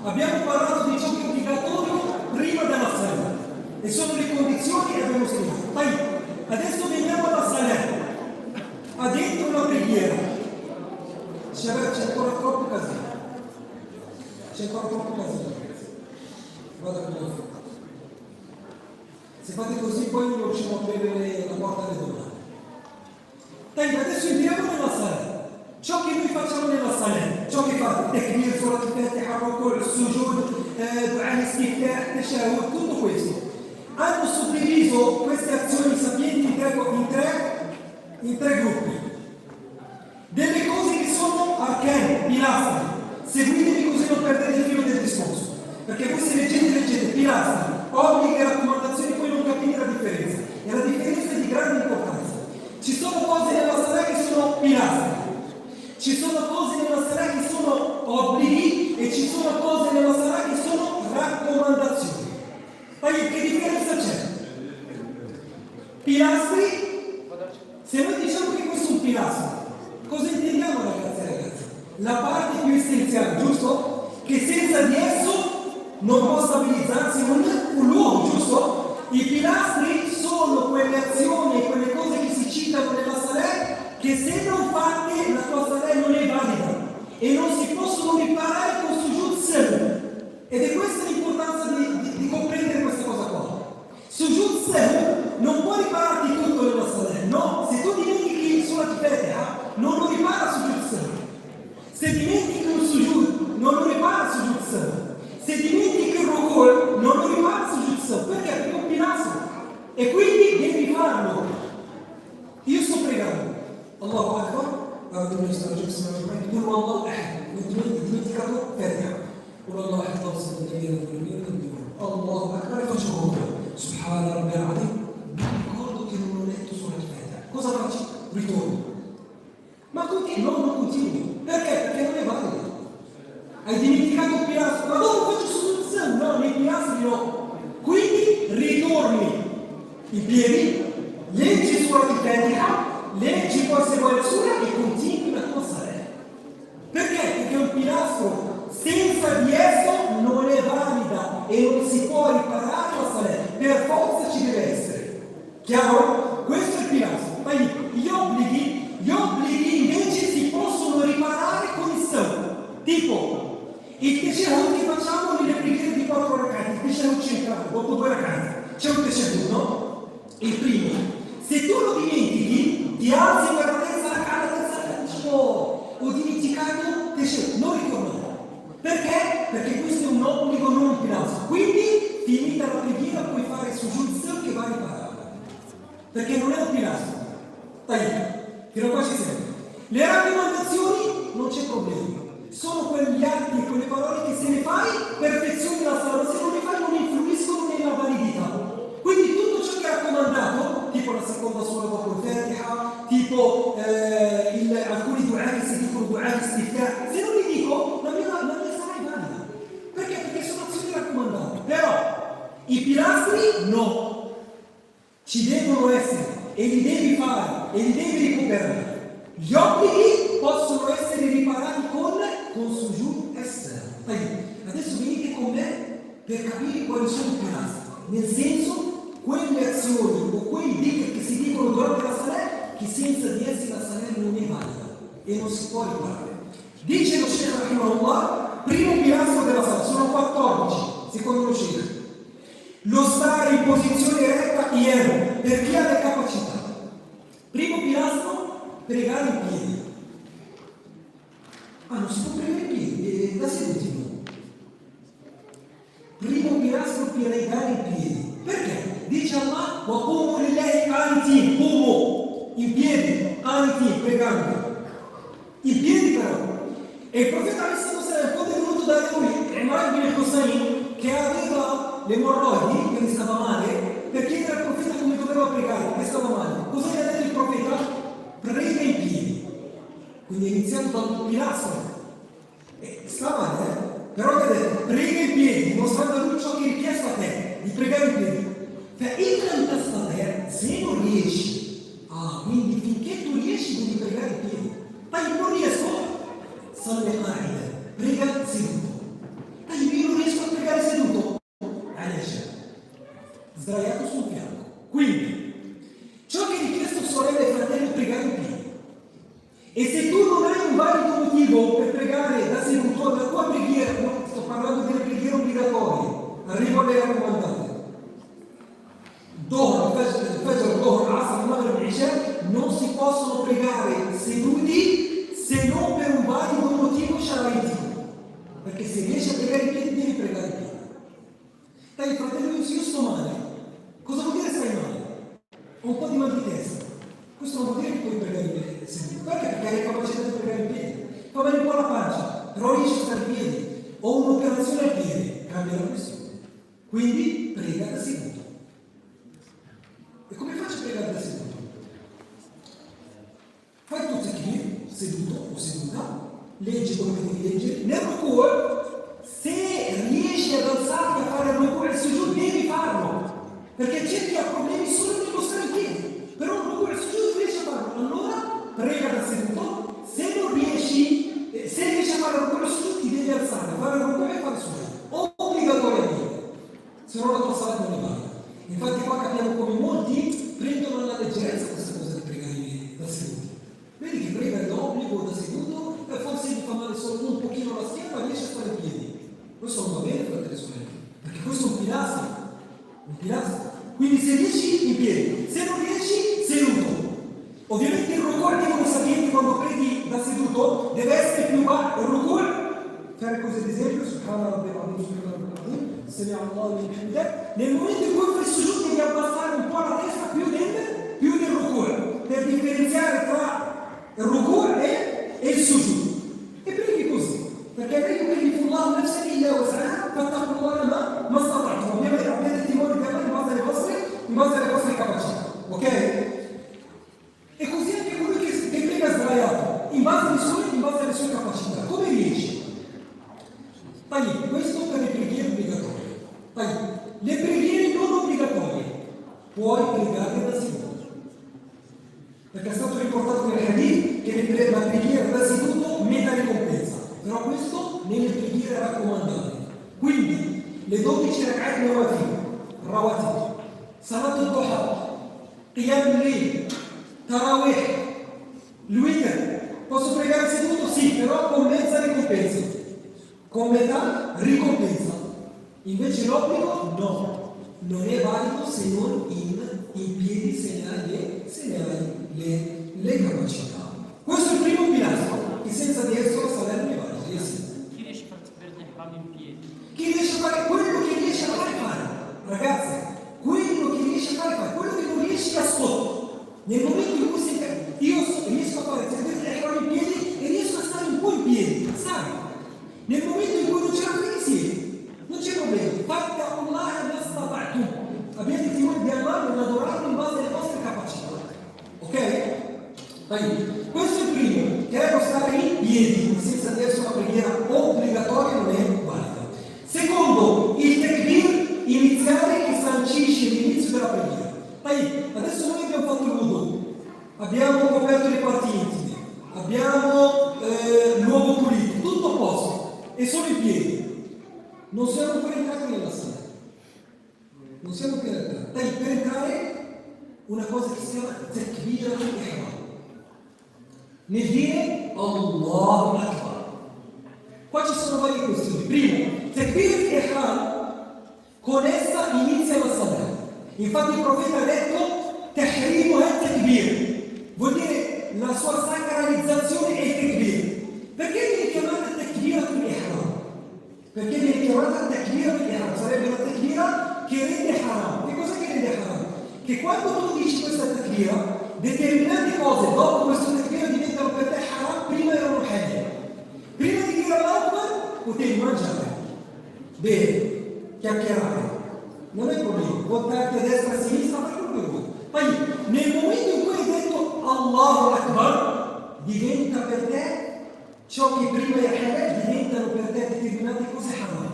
Abbiamo parlato di ciò che è obbligatorio prima della sala e sono le condizioni che abbiamo spiegato. Adesso veniamo alla sala. Ha dentro una preghiera. C'è ancora troppo casino. Guarda come lo fa. Se fate così poi non riusciamo a aprire la porta alle domande. Adesso entriamo nella sala. Ciò che noi facciamo nella sala, ciò che fa takbir, surat al-Fatiha, ruku', sujud, du'a al-istiftah, tashahhud, tutto questo. Hanno suddiviso queste azioni sapienti in tre gruppi. Delle cose che sono arcane, pilastri. Seguitemi così non perdete il filo del discorso. Perché voi se leggete pilastri, obblighi e raccomandazioni, poi non capite la differenza. E la differenza è di grande importanza. Ci sono cose nella sala che sono pilastri. Ci sono cose nella Salah che sono obblighi e ci sono cose nella Salah che sono raccomandazioni. Che differenza c'è? Pilastri, se noi diciamo che questo è un pilastro, cosa intendiamo ragazzi? La parte più essenziale, giusto? Che senza di esso non può stabilizzarsi un luogo, giusto? I pilastri sono quelle azioni e quelle cose che si citano nella Salah che se non fatte la tua Salah non è valida e non si possono riparare con sujud sahw. Ed è questa l'importanza di comprendere questa cosa qua. Sujud sahw non può ripararti tutto nella Salah, no? Se tu dimentichi sulla Fatiha non lo ripara sujud sahw. Se dimentichi un sujud non lo ripara sujud sahw. Se dimentichi il ruku' non lo ripara sujud sahw. Perché? Perché è un pilastro e quindi devi farlo. Io sto pregando. Allahu Akbar, قل هو الله احد dimenticato Fatiha. قل الله احد الله الصمد لم يلد ولم يولد الله Akbar e faccio conto. Subhana Rabbil Azim. Mi ricordo che non ho letto sulla Fatiha. Cosa faccio? Ritorno. Ma non continui. Perché? Perché non è valido. Hai dimenticato il pilastro, ma dopo faccio soluzione. No, nei pilastri no. Quindi ritorni in piedi, leggi sulla Fatiha. Leggi poi se vuoi la sura e continui la tua Salah. Perché? Perché un pilastro senza di esso non è valida e non si può riparare la Salah. Per forza ci deve essere. Chiaro? Questo è il pilastro. Ma gli obblighi invece si possono riparare con il sahw. Tipo, il tashahhud che facciamo nelle preghiere di 4 rak'at, il tashahhud centrale, dopo 2 rak'at. C'è un tashahhud, no? Il primo. Se tu lo dimentichi, ti alzi per la terza ho dimenticato, non ritornare. Perché? Perché questo è un obbligo, non un pilastro. Quindi, finita la preghiera, puoi fare il sujud che va riparato. Perché non è un pilastro. Fino a qua ci siamo. Le raccomandazioni non c'è problema. Sono quegli atti e quelle parole che se ne fai, perfezioni la Salah. Se non le fai, non influiscono nella validità. Quindi tutto ciò che è raccomandato, tipo la seconda sura dopo il Fatiha, tipo alcuni du'a che si dicono du'a al-istiftah, se non li dico, la mia Salah è valida. Perché? Perché sono azioni raccomandate. Però i pilastri no. Ci devono essere e li devi fare e li devi recuperare. Gli obblighi possono essere riparati con sujud e sahw. Adesso venite con me per capire quali sono i pilastri. Nel senso, quelle azioni o quei dhikr che si dicono durante la Salah che senza di essi la Salah non è valida e non si può riparare. Dice lo Sheikh Rahimahullah, primo pilastro della Salah, sono 14 secondo lo Sheikh. Lo stare in posizione retta ieri per chi ha le capacità. Primo pilastro, pregare in piedi. Non si può pregare in piedi, da seduti. Primo pilastro, pregare in piedi. Perché? Dice Allah, wa qumu lillahi qanitin, qumu, in piedi, qanitin, pregando. In piedi però. E il profeta quando è venuto da lui, Imran bin Hussein, che aveva le emorroidi, che gli stava male, per chiedere al profeta come doveva pregare, che stava male. Cosa gli ha detto il profeta? Prega in piedi. Quindi è iniziato dal pilastro. Sta male, però ti ha detto, prega in piedi, dimostrando a lui ciò che è richiesto a te, di pregare in piedi. Se non riesci, quindi finché tu riesci devi pregare in piedi. Ma io non riesco. صلي قاعدا prega seduto. Io non riesco a pregare seduto. Adesso, sdraiato sul fianco. Quindi, ciò che è richiesto sorelle e fratelli è pregare in piedi. E se tu non hai un valido motivo per pregare da seduto, la tua preghiera, no, sto parlando delle preghiere obbligatorie, arrivo alle raccomandate. Dopo, Asr, Maghrib e Isha non si possono pregare seduti se non per un valido motivo sciaraitico. Perché se riesci a pregare in piedi, devi pregare in piedi. Dai, fratello, io sto male. Cosa vuol dire stai male? Ho un po' di mal di testa. Questo non vuol dire che puoi pregare in piedi seduto. Perché? Perché hai capacità di pregare in piedi. Fa male un po' la pancia, però riesci a stare in piedi. Ho un'operazione al piede, cambia la questione. Quindi prega da seduto. E come faccio a pregare da seduto? Fai tuo takbir, seduto o seduta, leggi quello che devi leggere. Nel ruku', se riesci ad alzarti a fare il ruku' e il sujud, devi farlo. Perché c'è chi ha problemi solo nello stare in piedi. Però il ruku' e il sujud riesci a farlo. Allora, prega da seduto. Se non riesci, se riesci a fare il ruku' e il sujud, ti devi alzare. Fare il ruku' e fare il sujud. Obbligatoriamente. Se no la tua sala non è valida. Infatti qua capiamo come molti prendono alla leggerezza questa cosa di pregare da seduti. Vedi che prega d'obbligo da seduto e forse gli fa male solo un pochino la schiena ma riesce a stare in piedi. Questo non va bene, fratelli e sorelle, perché questo è un pilastro. Un pilastro. Quindi se riesci in piedi, se non riesci seduto. Ovviamente il ruku' devono sapere quando preghi da seduto deve essere più basso. Il ruku' fare così ad esempio, nel momento in cui fai il sujud devi abbassare un po' la testa più del ruku' per differenziare tra il ruku' e il sujud. E preghi così, perché preghi Allah nafsa illa was'aha fattaqullaha ma stata'tum. Abbiate il timore di Allah in base alle vostre capacità, ok? E così anche colui che prega sbagliato, in base alle sue capacità. Come riesci? Questo per le preghiere obbligatorie. Le preghiere non obbligatorie puoi pregare da seduto. Perché è stato riportato nel hadith che la preghiera da seduto metta ricompensa. Però questo nelle preghiere raccomandate. Quindi le 12 rak'at rawatib, salat al-duha, qiyam al-layl, tarawih, l'witr. Posso pregare seduto? Sì, però con mezza ricompensa. Con metà ricompensa. Invece l'obbligo no, non è valido se non in piedi, se ne hai le capacità. Questo è il primo pilastro, che senza di esso sarebbe valido. Chi riesce a fare in piedi? Chi riesce a fare quello che riesce a fare, ragazzi, quello che riesce a fare, quello che non riesci a sotto. Nel momento in cui io riesco a fare in piedi e riesco a stare un po' in piedi, sai? Nel momento in cui non c'è la crisi, non c'è problema. Fattaqullaha ma stata'tum. Abbiate il timore di Allah e adorarlo in base alle vostre capacità. Ok? Questo è il primo, che è lo stare in piedi, senza di essere una preghiera obbligatoria non è valida. Secondo, il takbir iniziale che sancisce l'inizio della preghiera. Adesso noi abbiamo fatto il wudu, abbiamo coperto le parti intime, abbiamo l'uovo pulito, tutto a posto. E sono in piedi. Non siamo ancora entrati nella sala. Non siamo ancora entrati. Per entrare una cosa che si chiama takbir al-ihram. Nel dire Allahu Akbar. Qua ci sono varie questioni. Primo, takbir al-ihram, con essa inizia la salat. Infatti il profeta ha detto tahrimu al-takbir. Vuol dire la sua sacralizzazione è il takbir. Perché viene chiamata takbira al-ihram? Perché viene chiamata takbira al-ihram? Sarebbe una takbira che rende haram. Che cosa che rende haram? Che quando tu dici questa takbira, determinate cose dopo questa takbira diventano per te haram, prima erano halal. Prima di dire all'Akbar potevi mangiare, bere, chiacchierare. Non è problema, voltarti a destra e a sinistra, fai quello che vuoi. Poi nel momento in cui hai detto Allahu Akbar, diventa per te ciò che prima era halal, diventano per te determinate cose haram,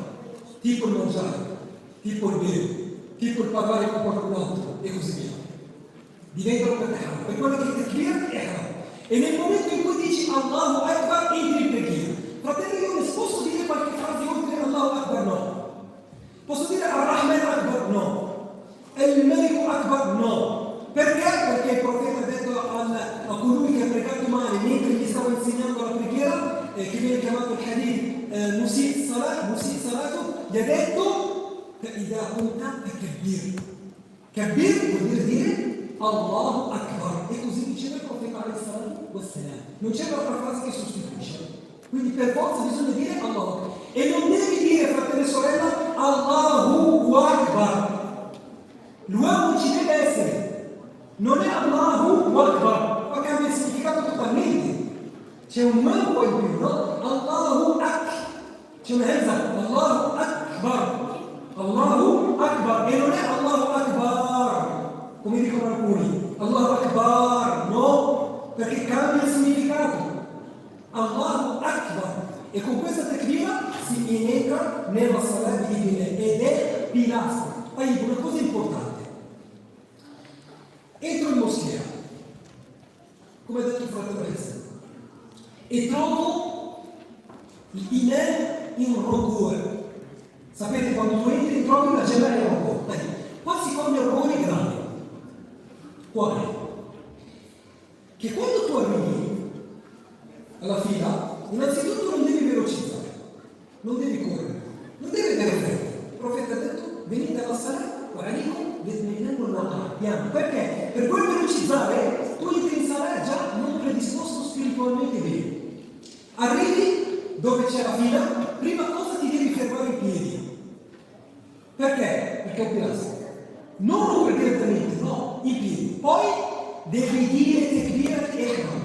tipo il mangiare, tipo il bere, tipo il parlare con qualcun altro e così via. Diventano per te haram, per quello che takbir è haram. E nel momento in cui dici Allahu Akbar entri in preghiera. Fratello, io posso dire qualche frase oltre Allahu Akbar? No. Posso dire Ar-Rahman Akbar? No. El-Malik Akbar? No. Perché? Perché il profeta ha detto a colui che ha pregato male mentre gli stava insegnando la preghiera, che viene chiamato il hadith Musi Salatu, gli ha detto Ida punta e Kabir. Kabir vuol dire Allahu Akbar. E così diceva il profeta alaihi salatu wassalam. Non c'è un'altra frase che sostituisce. Quindi per forza bisogna dire Allahu. E non devi dire, fratello e sorella, Allahu Akbar. L'uomo ci deve essere. Non è Allahu Akbar, ma cambia il significato totalmente. C'è un mambo in più, no? Allahu Akbar. C'è una ezza, Allahu Akbar. Allahu Akbar. E non è Allahu Akbar, come dicono alcuni. Allahu Akbar, no? Perché cambia il significato. Allahu Akbar. E con questa tecnica si entra nella salat divina ed è pilastro. Poi una cosa importante. Entro in moschea, come ha detto il fratello Alessandro, e trovo l'imam in ruku'. Sapete, quando tu entri trovi la gemella in ruku'. Qua si fa un errore grave. Quale? Che quando tu arrivi alla fila, innanzitutto non devi velocizzare, non devi correre, non devi avere fretta. Il profeta ha detto, venite alla sala, piano. Perché? Per poi velocizzare, tu entri in sala già non predisposto spiritualmente bene. Arrivi dove c'è la fila, prima cosa ti devi fermare in piedi. Perché? Perché è un pilastro. Non direttamente, no, in piedi. Poi devi dire Tekbirat Ihram.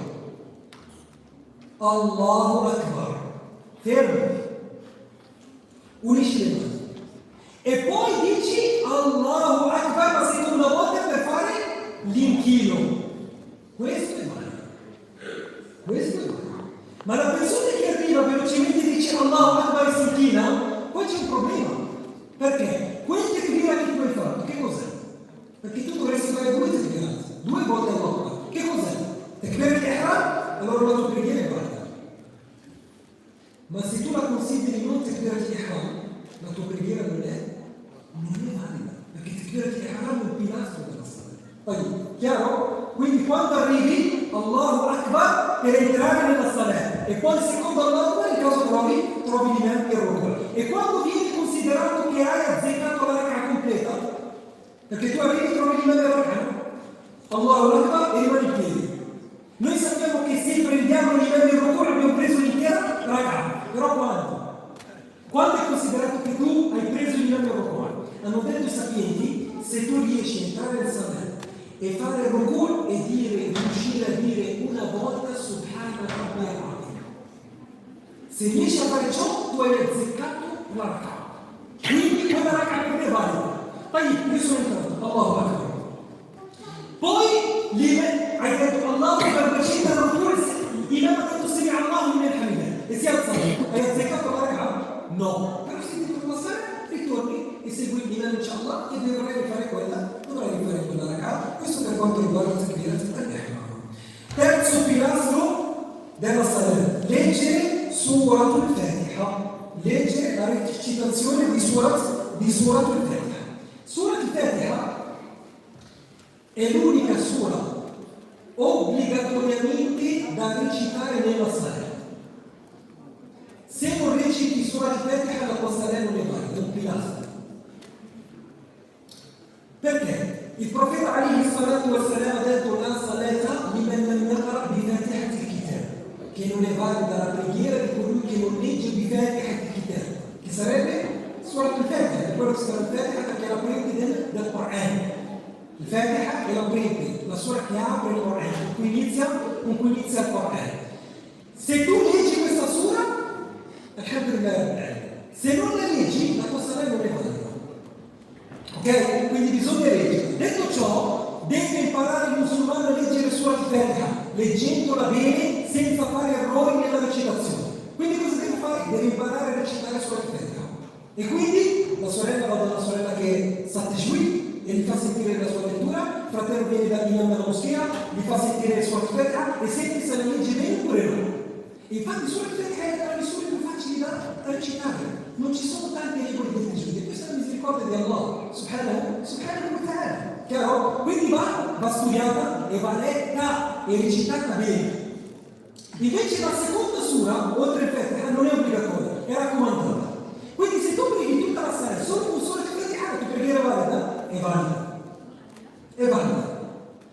Allahu Akbar. Fermo. Unisci le mani. E poi dici Allahu Akbar la seconda volta per fare l'inchino. Questo è male. Questo è male. Ma la persona che arriva velocemente e dice Allahu Akbar e si inchina, poi c'è un problema. Perché? Quel tekbira che tu hai fatto, che cos'è? Perché tu dovresti fare due volte Allahu Akbar. Che cos'è? Tekbira Ihram, allora la tua preghiera è valida. Ma se tu la consideri non Tekbira Ihram, la tua preghiera non è valida, perché Tekbirat Ihram è un pilastro della sala. Poi, chiaro? Quindi quando arrivi Allahu Akbar per entrare nella sala, e poi il secondo Allahu Akbar in caso trovi l'imam e ruku'. E quando viene considerato che hai azzeccato la raka completa, perché tu arrivi e trovi l'imam e raka, Allahu Akbar e rimani in piedi. Noi sappiamo che se prendiamo l'imam e ruku' abbiamo preso l'intera raka, però quando? Quando è considerato che tu hai preso il livello ruku'? Hanno detto i sapienti, se tu riesci a entrare nel salat e fare il ruku' e riuscire a dire una volta Subhana Rabbiyal Azim. Se riesci a fare ciò, tu hai azzeccato la raka. Quindi quella raka per te è valida. Poi io sono entrato, Allahu Akbar. Poi hai detto Allahu Akbar per citare il ruku', l'imam ha detto Sami Allahu liman hamidah e si è alzato. Hai azzeccato la raka? No, però se ti torna a sala, ritorni e segui l'imam inshallah e dovrai rifare quella raka. Questo per quanto riguarda il Tekbirat Ihram. Terzo pilastro della salat, leggere Suratul Fatiha. Leggere la recitazione di Suratul Fatiha. Suratul Fatiha è l'unica sura obbligatoriamente da recitare nella salat. Se non reciti Surat Fatiha la tua salat non è valida, è un pilastro. Perché? Il profeta alaihi salatu wassalam ha detto la salata liman lam yaqra bi Fatihati al-Kitab, che non è valida la preghiera di colui che non legge bi Fatihati al-Kitab, che sarebbe Surat al-Fatiha, quello che si chiama al-Fatiha perché è la prende del Quran. Il Fatiha è la prende, la sura che apre il Quran, con cui inizia il Quran. Se tu leggi questa sura, alhamdulillah, se non la leggi, la tua salat non è valida. Ok? Quindi bisogna leggere. Detto ciò, deve imparare il musulmano a leggere Surat Fatiha, leggendola bene, senza fare errori nella recitazione. Quindi cosa deve fare? Deve imparare a recitare Surat Fatiha. E quindi la sorella va dalla sorella che sa tajwid e gli fa sentire la sua lettura, il fratello viene dall'imam della moschea, gli fa sentire Surat Fatiha e senti se la legge bene oppure no. Infatti Surat Fatiha è tra le sure facilità a recitare. Non ci sono tante regole del tajwid, questa è la misericordia di Allah, subhanahu wa ta'ala. Chiaro? Quindi va studiata e va letta e recitata bene. Invece la seconda sura, oltre al Fatiha, non è obbligatoria, è raccomandata. Quindi se tu preghi tutta la sera solo con sura di Fatiha, la tua preghiera valida? È valida. È valida.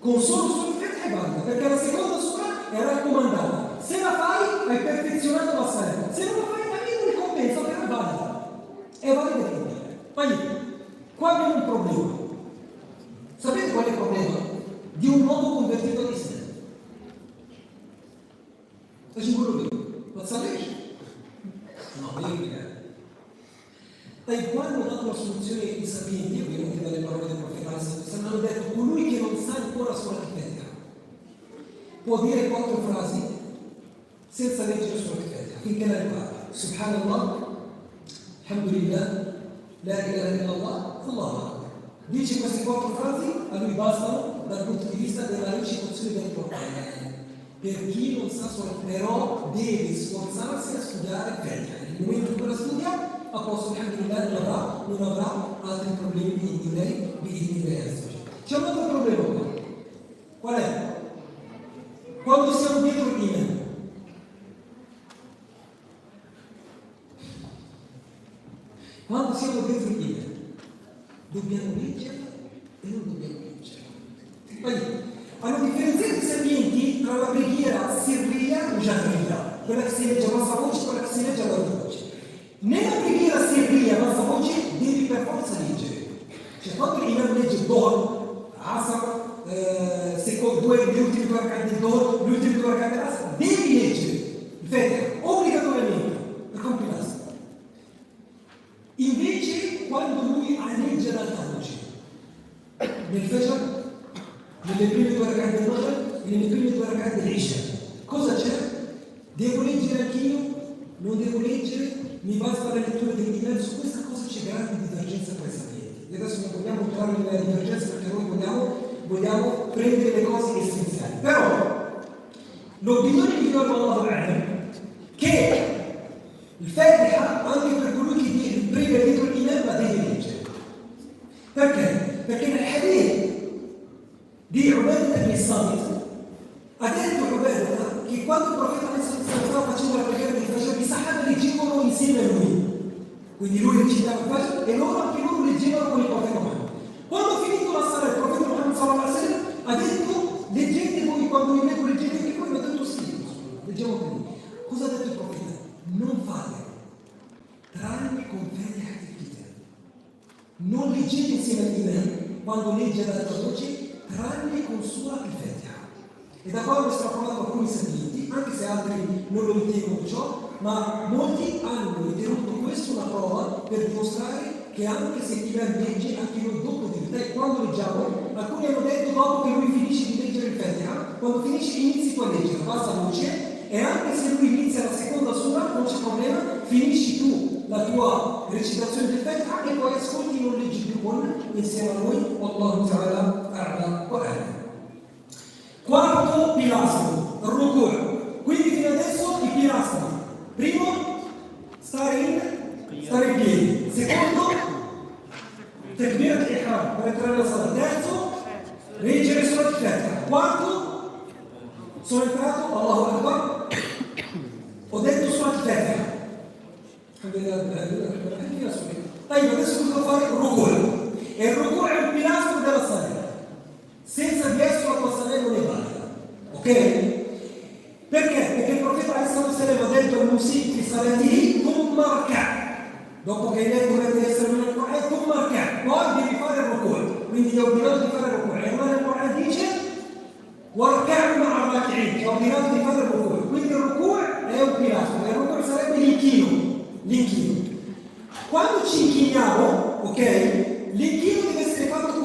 Con solo sura di Fatiha è valida, perché la seconda sura è raccomandata. Se la fai, hai perfezionato la sera. Se non la fai, hai un ricompensa, però è valida. È valida quindi. Poi, qua abbiamo un problema. Sapete qual è il problema? Di un uomo convertito all'Islam. ايش نقولوا له؟ ما تصليش؟ طيب quando dato la soluzione ai sapienti, ovviamente dalle parole del profeta Sallallahu hanno detto colui che non sa ancora sulla Fatiha può dire 4 frasi senza leggere sulla Fatiha finché la impara. Subhanallah, Alhamdulillah, La ilaha illallah, Allahu Akbar. Dice queste 4 frasi, a lui bastano dal punto di vista della recitazione del Corano. Per chi non sa suonare, però deve sforzarsi a studiare Fatiha. Nel momento in cui la studia, a posto, alhamdulillah, non avrà altri problemi di direi. C'è un altro problema qua. Qual è? Quando siamo dietro il imam. Quando siamo dietro il imam, dobbiamo leggere e non dobbiamo leggere. Poi, hanno differenziati sapienti tra la preghiera sirria e jahriya, quella che si legge a bassa voce e quella che si legge ad alta voce. Nella preghiera sirria a bassa voce devi per forza leggere. Cioè quando l'imam legge Dohr, Asr, le ultime 2 rak'at del Dohr, le ultime 2 rak'at dell'Asr, devi leggere il Fatiha, obbligatoriamente, per compilarsi. Invece quando lui legge ad alta voce, nel Fajr, nelle prime 2 rak'at del Maghrib e nelle prime 2 rak'at dell'Isha. Cosa c'è? Devo leggere anch'io? Non devo leggere? Mi basta la lettura dell'imam? Su questa cosa c'è grande divergenza tra i sapienti. E adesso non vogliamo entrare nella divergenza perché noi vogliamo prendere le cose essenziali. Però l'opinione di Allahu A'lam che il Fatiha, anche per colui che prega dietro l'imam, la deve leggere. Perché? Perché nel hadith di Ubadah ibn Samit ha detto Ubadah che quando il profeta stava facendo la preghiera di Fajr, i Sahaba leggevano insieme a lui. Quindi lui recitava il Fajr e anche loro leggevano con il profeta Muhammad. Quando ha finito la sala, il profeta Muhammad sallallahu alaihi wasallam ha detto leggete voi, quando io leggo leggete anche voi, ma ha detto sì, leggiamo con lui. Cosa ha detto il profeta? Non fate, tranne con Fatiha e Fatiha. Non leggete insieme all'imam quando legge ad alta voce, tranne con sura il Fatiha. E da qua ho estrapolato alcuni sapienti, anche se altri non lo ritengono ciò, ma molti hanno ritenuto questo una prova per dimostrare che anche se chi legge, anche noi dopo di te, quando leggiamo, alcuni hanno detto dopo che lui finisce di leggere il Fatiha, quando finisce inizi tu a leggere, bassa voce, e anche se lui inizia la seconda sura, non c'è problema, finisci tu la tua recitazione del Fatiha e poi ascolti e non leggi più insieme a noi. Wallahu ta'ala a'lam wa a'lam. Quarto pilastro, ruku'. Quindi fino adesso i pilastri. Primo, stare in piedi. Secondo, takbirat al-ihram per entrare nella sala. Terzo, leggere sulla Fatiha. Quarto, sono entrato, Allahu Akbar, ho detto sulla Fatiha. Adesso cosa devo fare? Ruku'. E il ruku' è un pilastro della sala. Senza di esso la tua sala non è valida. Ok? Perché? Perché il profeta ha detto al Musi fi salatihi thumma raka'. Dopo che hai detto che deve essere nel Corano, thumma raka'. Poi devi fare il ruku'. Quindi ti ho ordinato di fare il ruku'. E allora nel Corano dice warka'u ma'a raki'in. Ti ho ordinato di fare il ruku'. Quindi il ruku' è un pilastro. Il ruku' sarebbe l'inchino. Quando ci inchiniamo, ok? L'inchino deve essere fatto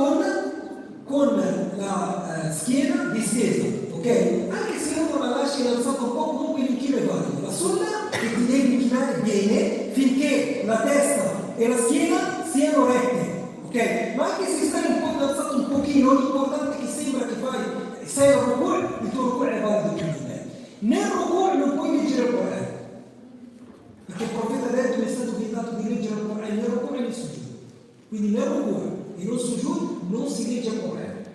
con la schiena distesa, ok? Anche se uno la lascia innalzata un po', comunque l'inchino è valido. La sunna è che ti devi inchinare bene finché la testa e la schiena siano rette, ok? Ma anche se stai un po' innalzato un pochino, l'importante è che sembra che sei al ruku', il tuo ruku' è valido più di me. Nel ruku' non puoi leggere il Corano, perché il profeta Quindi nel ruku e non sujud non si dice come.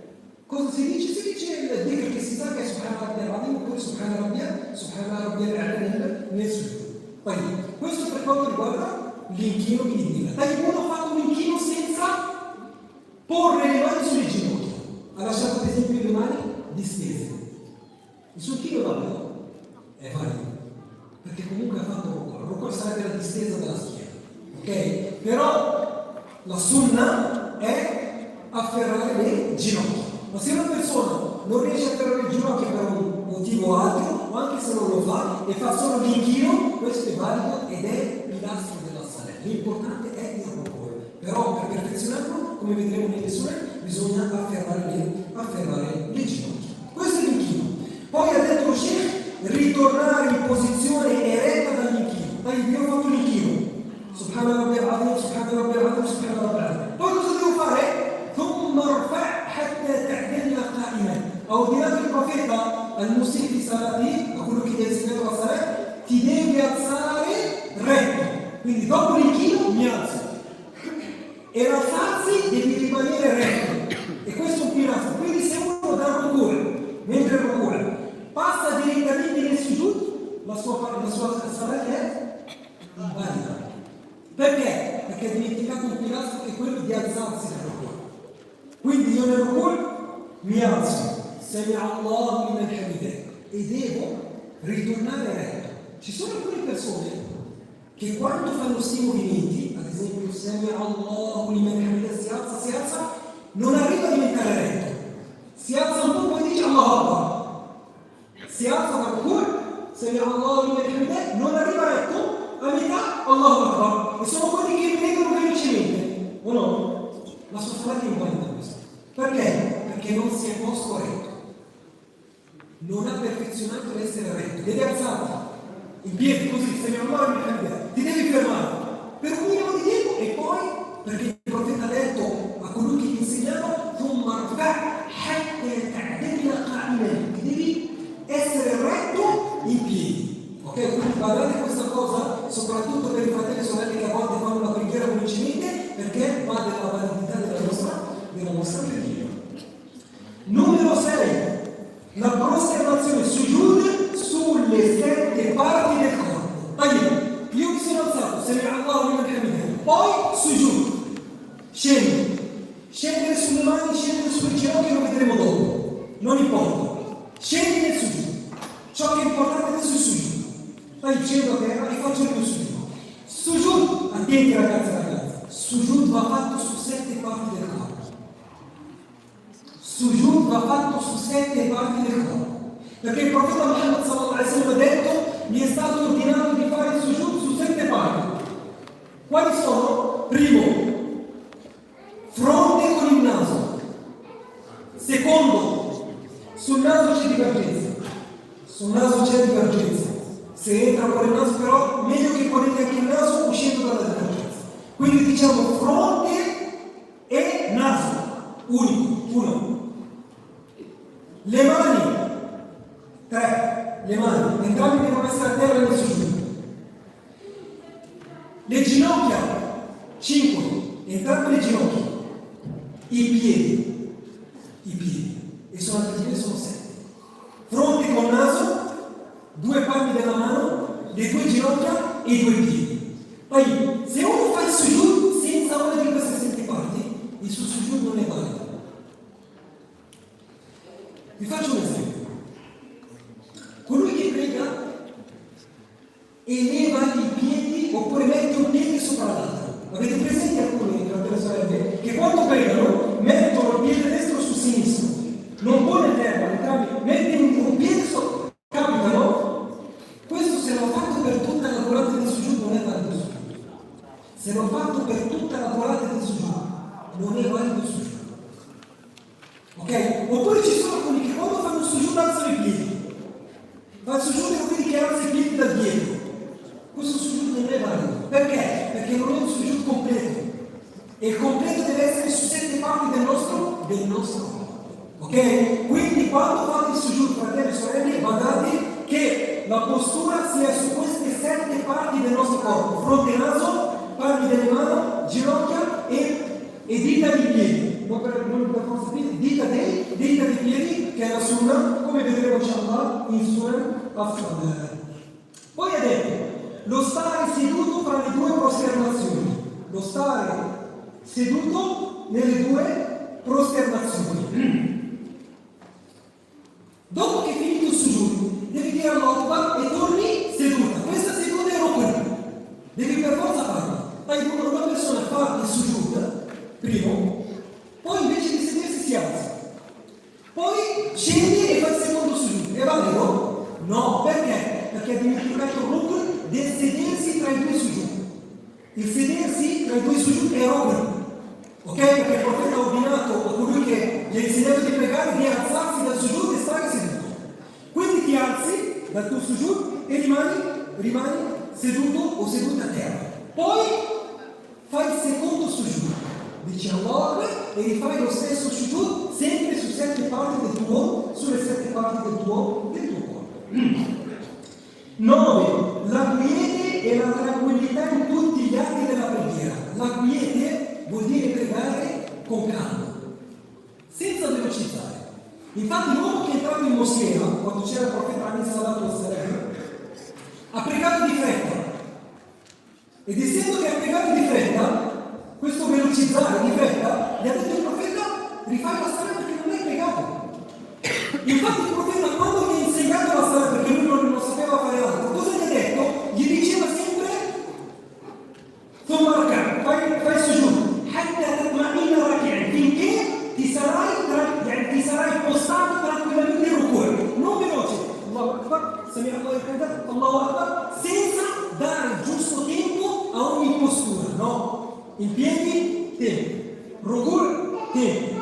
Cosa si dice? Si dice il dhikr che si sa che è Subhana Rabbi al-Azim oppure Subhana Rabbi al-A'la nel sujud. Poi, questo per quanto riguarda l'inchino di Dio. Uno ha fatto un inchino senza porre le mani sulle ginocchia. Ha lasciato ad esempio le mani distese. Il suo inchino valido? È valido. Perché comunque ha fatto il ruku sarebbe la distesa della schiena. Ok? Però la sunna è afferrare le ginocchia. Ma se una persona non riesce a afferrare le ginocchia per un motivo altro, o anche se non lo fa e fa solo l'inchino, questo è valido ed è pilastro della saletta. L'importante è il ruku. Però per perfezionarlo, come vedremo nelle sure, bisogna afferrare le ginocchia. Questo è l'inchino. Poi ha detto lo Sheikh, ritornare in posizione eretta dall'inchino. Io ho fatto l'inchino. Subhana Rabbi al-Azim, Subhana Rabbi al-Azim, Subhana Rabbi al-Azim. Poi cosa devo fare? ثم ارفع حتى تعتدل قائما. Ha ordinato il profeta al muslim di salati, a quello che ti ha insegnato la salat, ti devi alzare retto. Quindi dopo l'inchino mi alzo. E alzarsi devi rimanere retto. E questo è un pilastro. Quindi se uno dà ruku, mentre ruku passa direttamente nel sujud, la sua salat è invalida. Perché? Perché ha dimenticato un pilastro che è quello di alzarsi dal ruku. Quindi io nel ruku mi alzo, Sami Allahu liman hamidah, e devo ritornare retto. Ci sono alcune persone che quando fanno questi movimenti, ad esempio Sami Allahu liman hamidah, si alza, non arriva a diventare retto. Si alza un po' e dice Allahu Akbar. Si alza dal ruku, Sami Allahu liman hamidah, non arriva retto, a metà Allahu Akbar. E sono quelli che vedono velocemente, o no? La sua salat è invalida questo. Perché? Perché non si è posto retto. Non ha perfezionato l'essere retto. Devi alzarti in piedi così, se mi amare mi cambia. Ti devi fermare per un minimo di tempo e poi, perché il profeta ha detto a colui che gli insegnava, ti devi essere retto in piedi. Ok? Quindi guardate questa cosa, soprattutto per i fratelli e sorelle che a volte fanno una preghiera velocemente, perché va della validità della nostra preghiera. Numero 6. La prosternazione sujud sulle 7 parti del corpo. Io mi sono alzato, Sami Allahu liman hamidah. Poi sujud. Scendo. Scendere sulle mani, scendere sulle ginocchia, lo vedremo dopo. Non importa. Scendi nel sujud. Ciò che è importante adesso è il sujud. Scendo a terra e faccio il mio sujud. Sujud, attenti ragazzi e ragazze. Sujud va fatto su 7 parti del corpo. Sujud va fatto su 7 parti del corpo. Perché il profeta Muhammad sallallahu alaihi wasallam ha detto: mi è stato ordinato di fare il sujud su 7 parti. Quali sono? Primo, fronte con il naso. Secondo, sul naso c'è divergenza. Se entra con il naso, però, meglio che ponete anche il naso uscendo dalla divergenza. Quindi diciamo fronte e naso. Uno. Le mani, 3. Le mani, entrambi devono essere a terra nel sujud. Le ginocchia, 5. Entrambe le ginocchia. I piedi. E sono altri piedi, sono 7. Fronte con naso, 2 palmi della mano, le 2 ginocchia e i 2 piedi. Poi, se uno fa il sujud senza una di queste 7 parti, il suo sujud non è valido. Vi faccio un esempio. Colui che prega eleva i piedi oppure mette un piede sopra l'altro. Avete presente alcuni fratelli e sorelle che quando pregano mettono il piede destro sul sinistro, non pone terra, entrambi, mette un piede sopra. Capita, no? Questo se l'ho fatto per tutta la durata del sujud non è valido sujud. Se l'ho fatto per tutta la durata del sujud non è valido sujud. Ok? Oppure ci sono alcuni che quando fanno il sujud alzano i piedi. Fa il sujud e quindi che alza i piedi da dietro. Questo sujud non è valido. Perché? Perché non è un sujud completo. E il completo deve essere su 7 parti del nostro corpo. Ok? Quindi quando fate il sujud, fratelli e sorelle, guardate che la postura sia su queste 7 parti del nostro corpo. Fronte, naso, palmi delle mani, ginocchia e e dita di piedi, non per forza dita dei piedi, che è la sunna, come vedremo inshallah in Sunan al-Fadl. Poi ha detto, lo stare seduto fra le due prosternazioni, lo stare seduto nelle due prosternazioni. Dopo che hai finito il sujud, devi dire all'Akbar e torni seduta. Questa seduta è rukn, devi per forza farla. Una persona fa il sujud primo, poi invece di sedersi si alza, poi scende e fa il secondo sujud. È valido? No, perché? Perché ha dimenticato il rukn del sedersi tra i due sujud. Il sedersi tra i due sujud è rukn. Ok? Perché il profeta ha ordinato a colui che gli ha insegnato di pregare di alzarsi dal sujud e stare seduto. Quindi ti alzi dal tuo sujud e rimani seduto o seduta a terra. Poi fai il secondo sujud, dici Allah e rifai lo stesso sujud sempre sulle 7 parti del tuo corpo. 9. La quiete e la tranquillità in tutti gli atti della preghiera. La quiete vuol dire pregare con calma, senza velocizzare. Infatti l'uomo che è entrato in moschea, quando c'era il profeta Ali sallallahu alaihi wasallam, ha pregato di fretta. Ed essendo che ha pregato di fretta, questo velocizzare di fretta, gli ha detto il profeta, rifai la sala perché non hai pregato. Infatti il profeta quando gli ha insegnato la sala, perché lui non sapeva fare altro, cosa gli ha detto? Gli diceva sempre, fai sujud, finché ti sarai postato tranquillamente in ruku', non veloce, Allahu Akbar, Allahu Akbar, senza dare il giusto tempo a ogni postura, no? In piedi, tempo, ruku', tempo,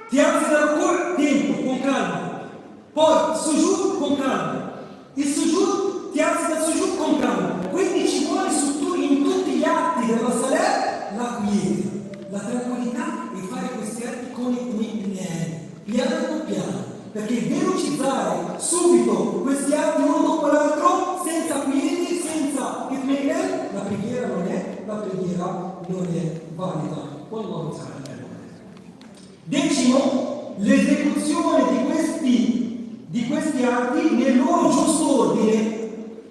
ti alzi da ruku', tempo, con calma, poi sujud con calma, il sujud, ti alzi dal sujud con calma, quindi ci vuole in tutti gli atti della salat la quiete, la tranquillità e fare questi atti piano piano, perché velocizzare subito questi atti uno dopo l'altro senza quiete, senza itminan, la preghiera non è valida. Wallahu ta'ala. 10. L'esecuzione di questi atti nel loro giusto ordine.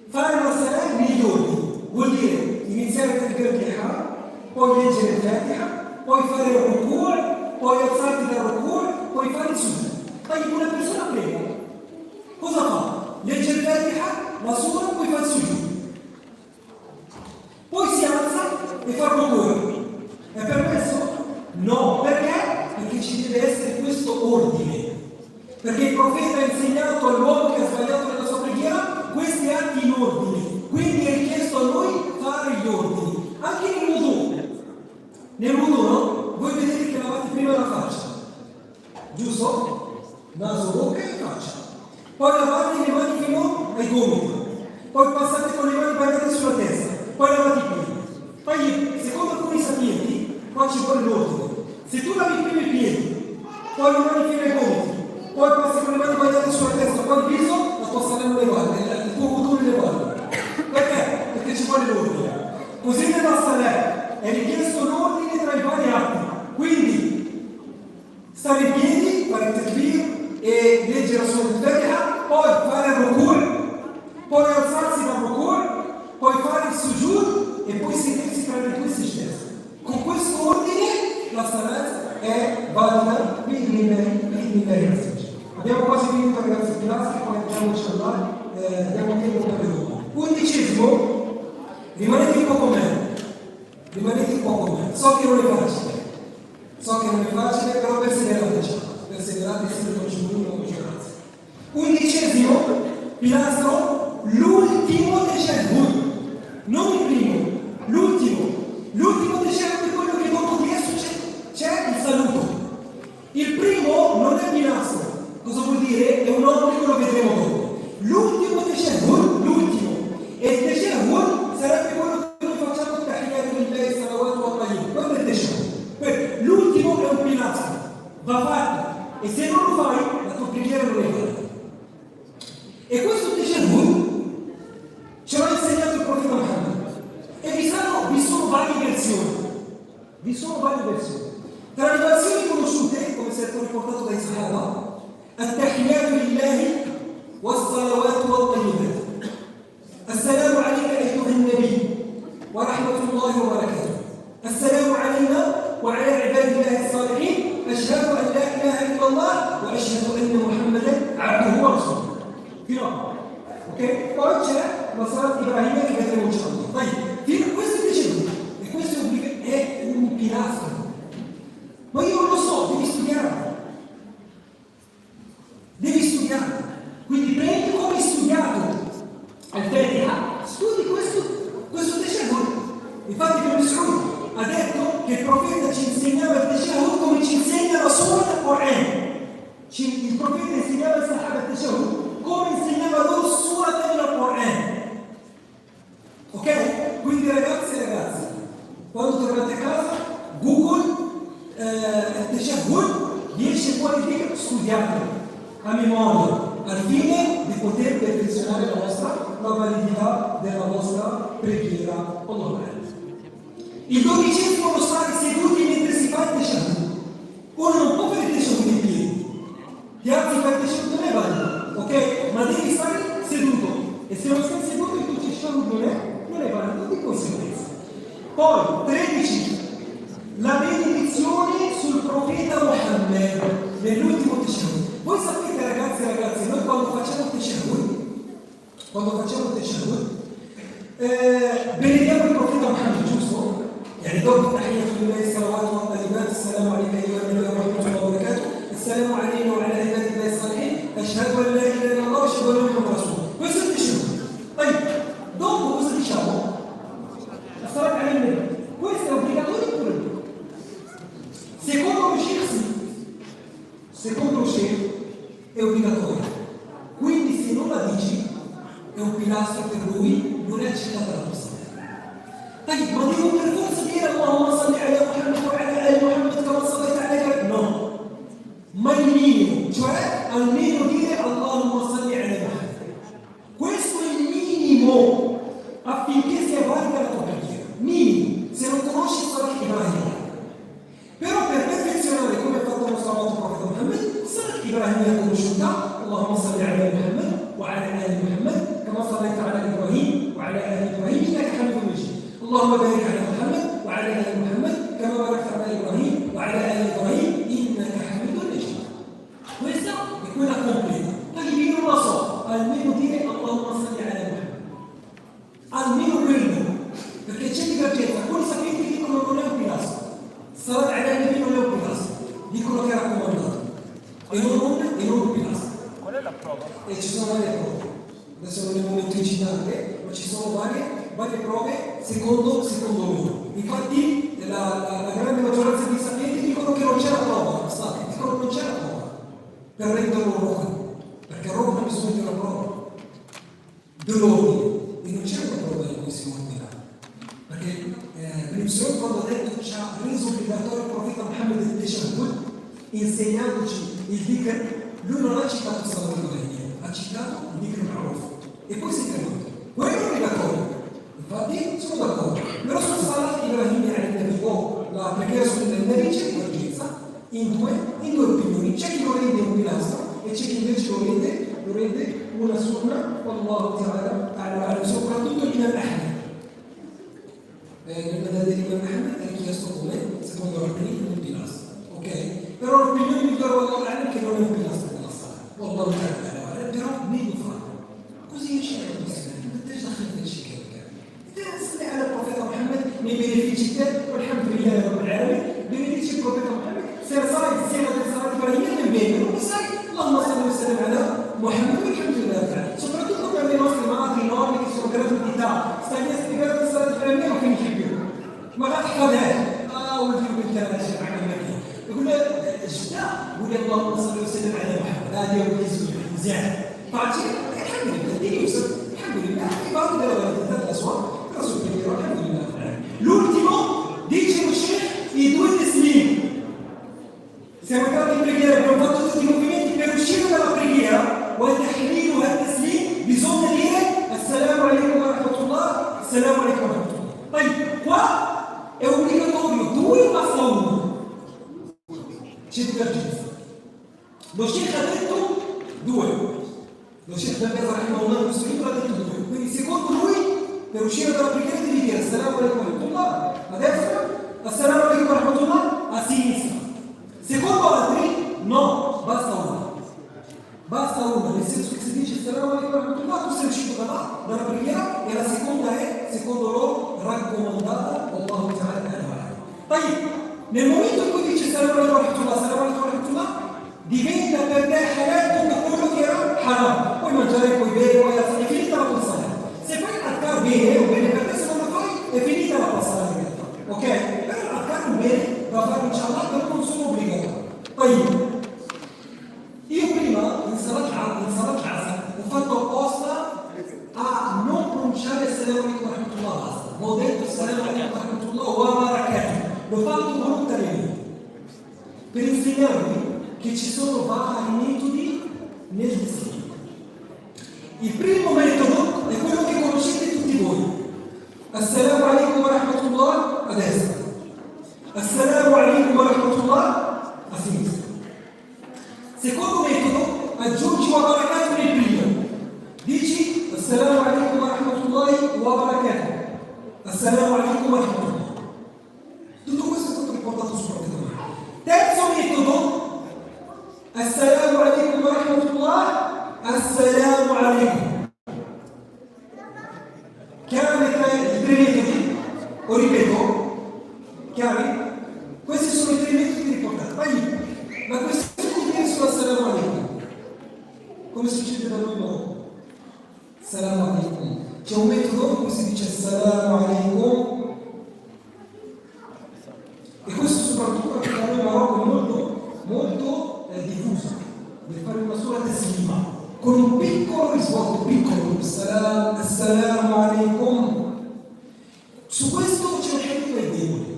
Fare la salat negli ordini vuol dire iniziare il takbir al-ihram, poi leggere il Fatiha, poi fare il ruku', poi alzarti dal ruku', poi fare il sujud. Quindi una persona prega, cosa fa? Legge il Fatiha, la sura, poi fa il sujud. Poi si alza e fa il ruku'. È permesso? No, perché? Perché ci deve essere questo ordine. Perché il profeta ha insegnato all'uomo che ha sbagliato nella sua preghiera questi atti in ordine. Quindi è richiesto a noi fare gli ordini. Anche nel wudu. Nel wudu, no? Voi vedete che lavate prima la faccia. Giusto? Naso, bocca e faccia. Poi lavate le mani fino ai gomiti. Poi passate con le mani bagnate sulla testa. Poi lavate i piedi. Poi, secondo alcuni sapienti, qua ci vuole l'ordine. Se tu lavi prima i piedi, poi le mani fino ai gomiti, poi passi con le mani bagnate sulla testa, poi il viso, la tua sala non le guarda, il tuo wudu le guarda. Perché? Perché ci vuole l'ordine. Così nella salat è richiesto l'ordine tra i vari atti. Quindi, stare in piedi, fare il takbir e leggere la sua Fatiha, poi fare il ruku', poi alzarsi dal ruku', poi fare il sujud e poi sedersi tra le due se stesse. Con questo ordine la salat è valida per i livelli. Abbiamo quasi finito ragazzi in classe, poi andiamo inshallah, abbiamo tempo per le domande. 11. Rimanete un po' con me. So che non è facile, però perseverate sempre con giorno, con giornata. 11. Pilastro, l'ultimo tashahhud, non il primo, l'ultimo tashahhud è quello che dopo di esso c'è il saluto. Il primo non è pilastro, cosa vuol dire? È un obbligo, lo vedremo dopo. L'ultimo tashahhud, e il tashahhud sarebbe quello che noi facciamo tahiyyatu lillahi salawatu wa tayyib, quello è il tashahhud. L'ultimo è un pilastro, va fatto, e se non lo fai la tua preghiera non è valida. E questo tashahhud ce l'ha insegnato il profeta Muhammad. E vi sono varie versioni. narrazioni conosciute, come è stato riportato dai Sahaba, At-Tahiyatu lillahi was-salawatu wat-tayyibat. Assalamu alayka ayyuha an-nabi wa rahmatullahi wa barakatuh. Assalamu alayna wa ala ibadillahi as-salihin. Ashhadu an la ilaha illa Allah wa ashhadu anna Muhammadan 'abduhu wa rasuluhu. Fino a ok? Poi c'è la salat ibrahimia che vedremo già. Dai, fino a questo dicevo, e questo è un pilastro. Ma io non lo so, devi studiare. Devi studiare. Quindi prendi come studiato al-Fatiha, studi questo tashahhud. Infatti Ibn Mas'ud ha detto che il profeta ci insegnava il tashahhud come ci insegna la sura del Quran. Il profeta insegnava il Sahaba il tashahhud come insegnava loro sura del Quran. Ok? Quindi ragazzi e ragazze, quando tornate a casa, Google tashahhud, 10 fuori di studiate a memoria, al fine di poter perfezionare la validità della vostra preghiera. Il 12° lo stare seduti mentre si fa il tashahhud. Uno non può fare il tashahhud in piedi. Ti alzi fai il tashahhud, non è valido, ok? Ma devi stare seduto. E se non stai seduto il tuo tashahhud non è valido di conseguenza. Poi, 13. La benedizione sul profeta Muhammad nell'ultimo tashahhud. Voi sapete ragazzi e ragazze, noi quando facciamo il tashahhud, benediamo il profeta Muhammad, giusto? يعني دوب التحية لله الصلوات والطيبات السلام عليك أيها النبي ورحمة الله وبركاته السلام علينا وعلى عباد الله الصالحين أشهد أن لا إله إلا الله وأشهد أن محمدا رسول الله. Questo è il tashahhud. طيب dopo cosa diciamo? La salat ala nabi. Questo è obbligatorio oppure no? Secondo lo Sheikh sì. Secondo lo Sheikh è obbligatorio. Quindi se non la dici è un pilastro per lui, non è accettata la tua. طيب ما devo per forza dire اللهم صل على محمد وعلى ال محمد كما صليت على ابراهيم. No, ma il minimo, cioè almeno dire اللهم صل على محمد. Questo è il minimo affinché sia valida la tua preghiera. Minimo, se non conosci salat ibrahimia. Però per perfezionare come ha fatto il nostro amato profeta Muhammad, salat ibrahimia conosciuta, اللهم صل على محمد وعلى ال محمد كما صليت على ابراهيم وعلى ال ابراهيم انك حميد مجيد. اللهم بارك على محمد وعلى ال محمد كما باركت على ابراهيم وعلى ال ابراهيم انك حميد مجيد. Questa è quella completa. Quindi io non lo so, almeno dire Allahumma salli ala Muhammad. Almeno quello. Perché c'è divergenza. Alcuni sapete dicono non è un pilastro. Salat ala nabi non è un pilastro. Dicono che è raccomandato. E non un pilastro. Qual è la prova? E ci sono varie prove. Adesso non è il momento di citarle, ma ci sono varie prove secondo loro. Infatti la grande maggioranza dei sapienti dicono che non c'è la prova, dicono che non c'è la prova per renderlo roca, perché roca ha bisogno di una prova dell'ordine e non c'è una prova di cui si ordina, perché l'Ipsione quando ha detto ci ha reso obbligatorio il profeta Muhammad il tashahhud insegnandoci il dhikr, lui non ha citato salat ibrahimia, ha citato il dhikr ma'ruf e poi si è fermato. Quello è obbligatorio. Infatti sono d'accordo, però sul salat ibrahimia la preghiera sul nabi c'è divergenza in due opinioni. C'è chi lo rende un pilastro e c'è chi invece lo rende una sunna, Allahu ta'ala, soprattutto l'imam Ahmed. Nel madhab dell'imam Ahmed è richiesto come secondo l'opinione un pilastro, ok? Però l'opinione di Wallahu ta'ala è che non è un pilastro della sala, Wallahu ta'ala, però meglio farlo. Così esce la missione, non ti dacchi nel cielo. صلي على البروفيت محمد من بينيفيتشي والحمد لله رب العالمين بينيفيتشي البروفيت محمد سير صلاه ابراهيم من بينه وصلي اللهم صل وسلم على محمد والحمد لله تعالى soprattutto per le nostre madri nonne che sono gratuità stai a spiegare la صلاه ibrahimia ma che mi chiede ما غتحفظهاش ولدي وبنتي انا شي حاجه مكيه يقول لك الشتاء يقول لي اللهم صل وسلم على محمد هذه هو مزيان فعرفتي الحمد لله ديري يوسف الحمد لله بعض الاسواق. L'ultimo dice lo Sheikh i due testimoni. Siamo entrati in preghiera, abbiamo fatto tutti i movimenti per uscire dalla preghiera. وتحليل هذا التسليم bisogna dire assalamu alaikum wa rahmatullah, assalamu alaikum wa rahmatullah. طيب qua è obbligatorio due o basta uno? Lo Sheikh Ben Baz rahimahullah in questo libro ha detto due. Quindi secondo lui, per uscire dalla preghiera devi dire assalamu alaikum wa rahmatullah a destra, assalamu alaikum wa rahmatullah a sinistra. Secondo altri, no, basta una. Basta una, nel senso che se dici assalamu alaikum wa rahmatullah, tu sei uscito dalla preghiera e la seconda è, secondo loro, raccomandata Allahu ta'ala. Poi, nel momento in cui dici assalamu alaikum wa rahmatullah, diventa per te halal tutto quello che era haram. Puoi mangiare, puoi bere, puoi alzare, è finita la passata. Se fai l'attacco bene, o bene per te, se non lo fai, è finita la passata in realtà. Ok? Però l'attacco bene va a fare inshallah, però non sono obbligato. Poi, io prima in salat casa ho fatto apposta a non pronunciare assalamu alaikum wa rahmatullah basta. Ho detto assalamu alaikum wa rahmatullah wa barakatuh. L'ho fatto volontariamente per insegnarvi che ci sono vari metodi nel disegno. Il primo metodo è quello che conoscete tutti voi. Assalamu alaikum wa rahmatullah a destra. Assalamu alaikum wa rahmatullah a sinistra. Secondo metodo, aggiungi wa barakatuh nel primo. Dici assalamu alaikum wa rahmatullahi wa barakatuh. Assalamu alaikum wa rahmatullah. Tutto questo è stato riportato su profeta. Terzo metodo, assalamu alaikum wa rahmatullah, assalamu alaikum. Chiari i tre metodi? O ripeto? Chiari? Questi sono i tre metodi riportati. Vai! Ma questi assalamu alaikum. Come succede da noi no? Assalamu alaikum. C'è un metodo in cui si dice assalamu alaikum. E questo soprattutto perché da noi in Marocco è molto diffuso. Per fare una sola teslima. Con un piccolo risvolto, piccolo. Assalamu alaikum. Su questo c'è un hadith del debole.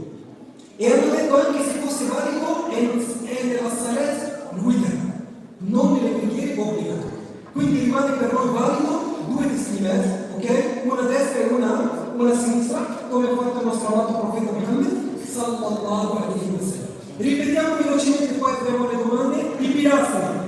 E hanno detto anche se fosse valido è nella salat witr, non nelle preghiere obbligate. Quindi rimane per noi valido due testimoni, ok? Una a destra e una a sinistra, come ha fatto il nostro amato profeta Muhammad sallallahu alaihi wasallam. Ripetiamo velocemente, poi apriamo le domande. I pilastri.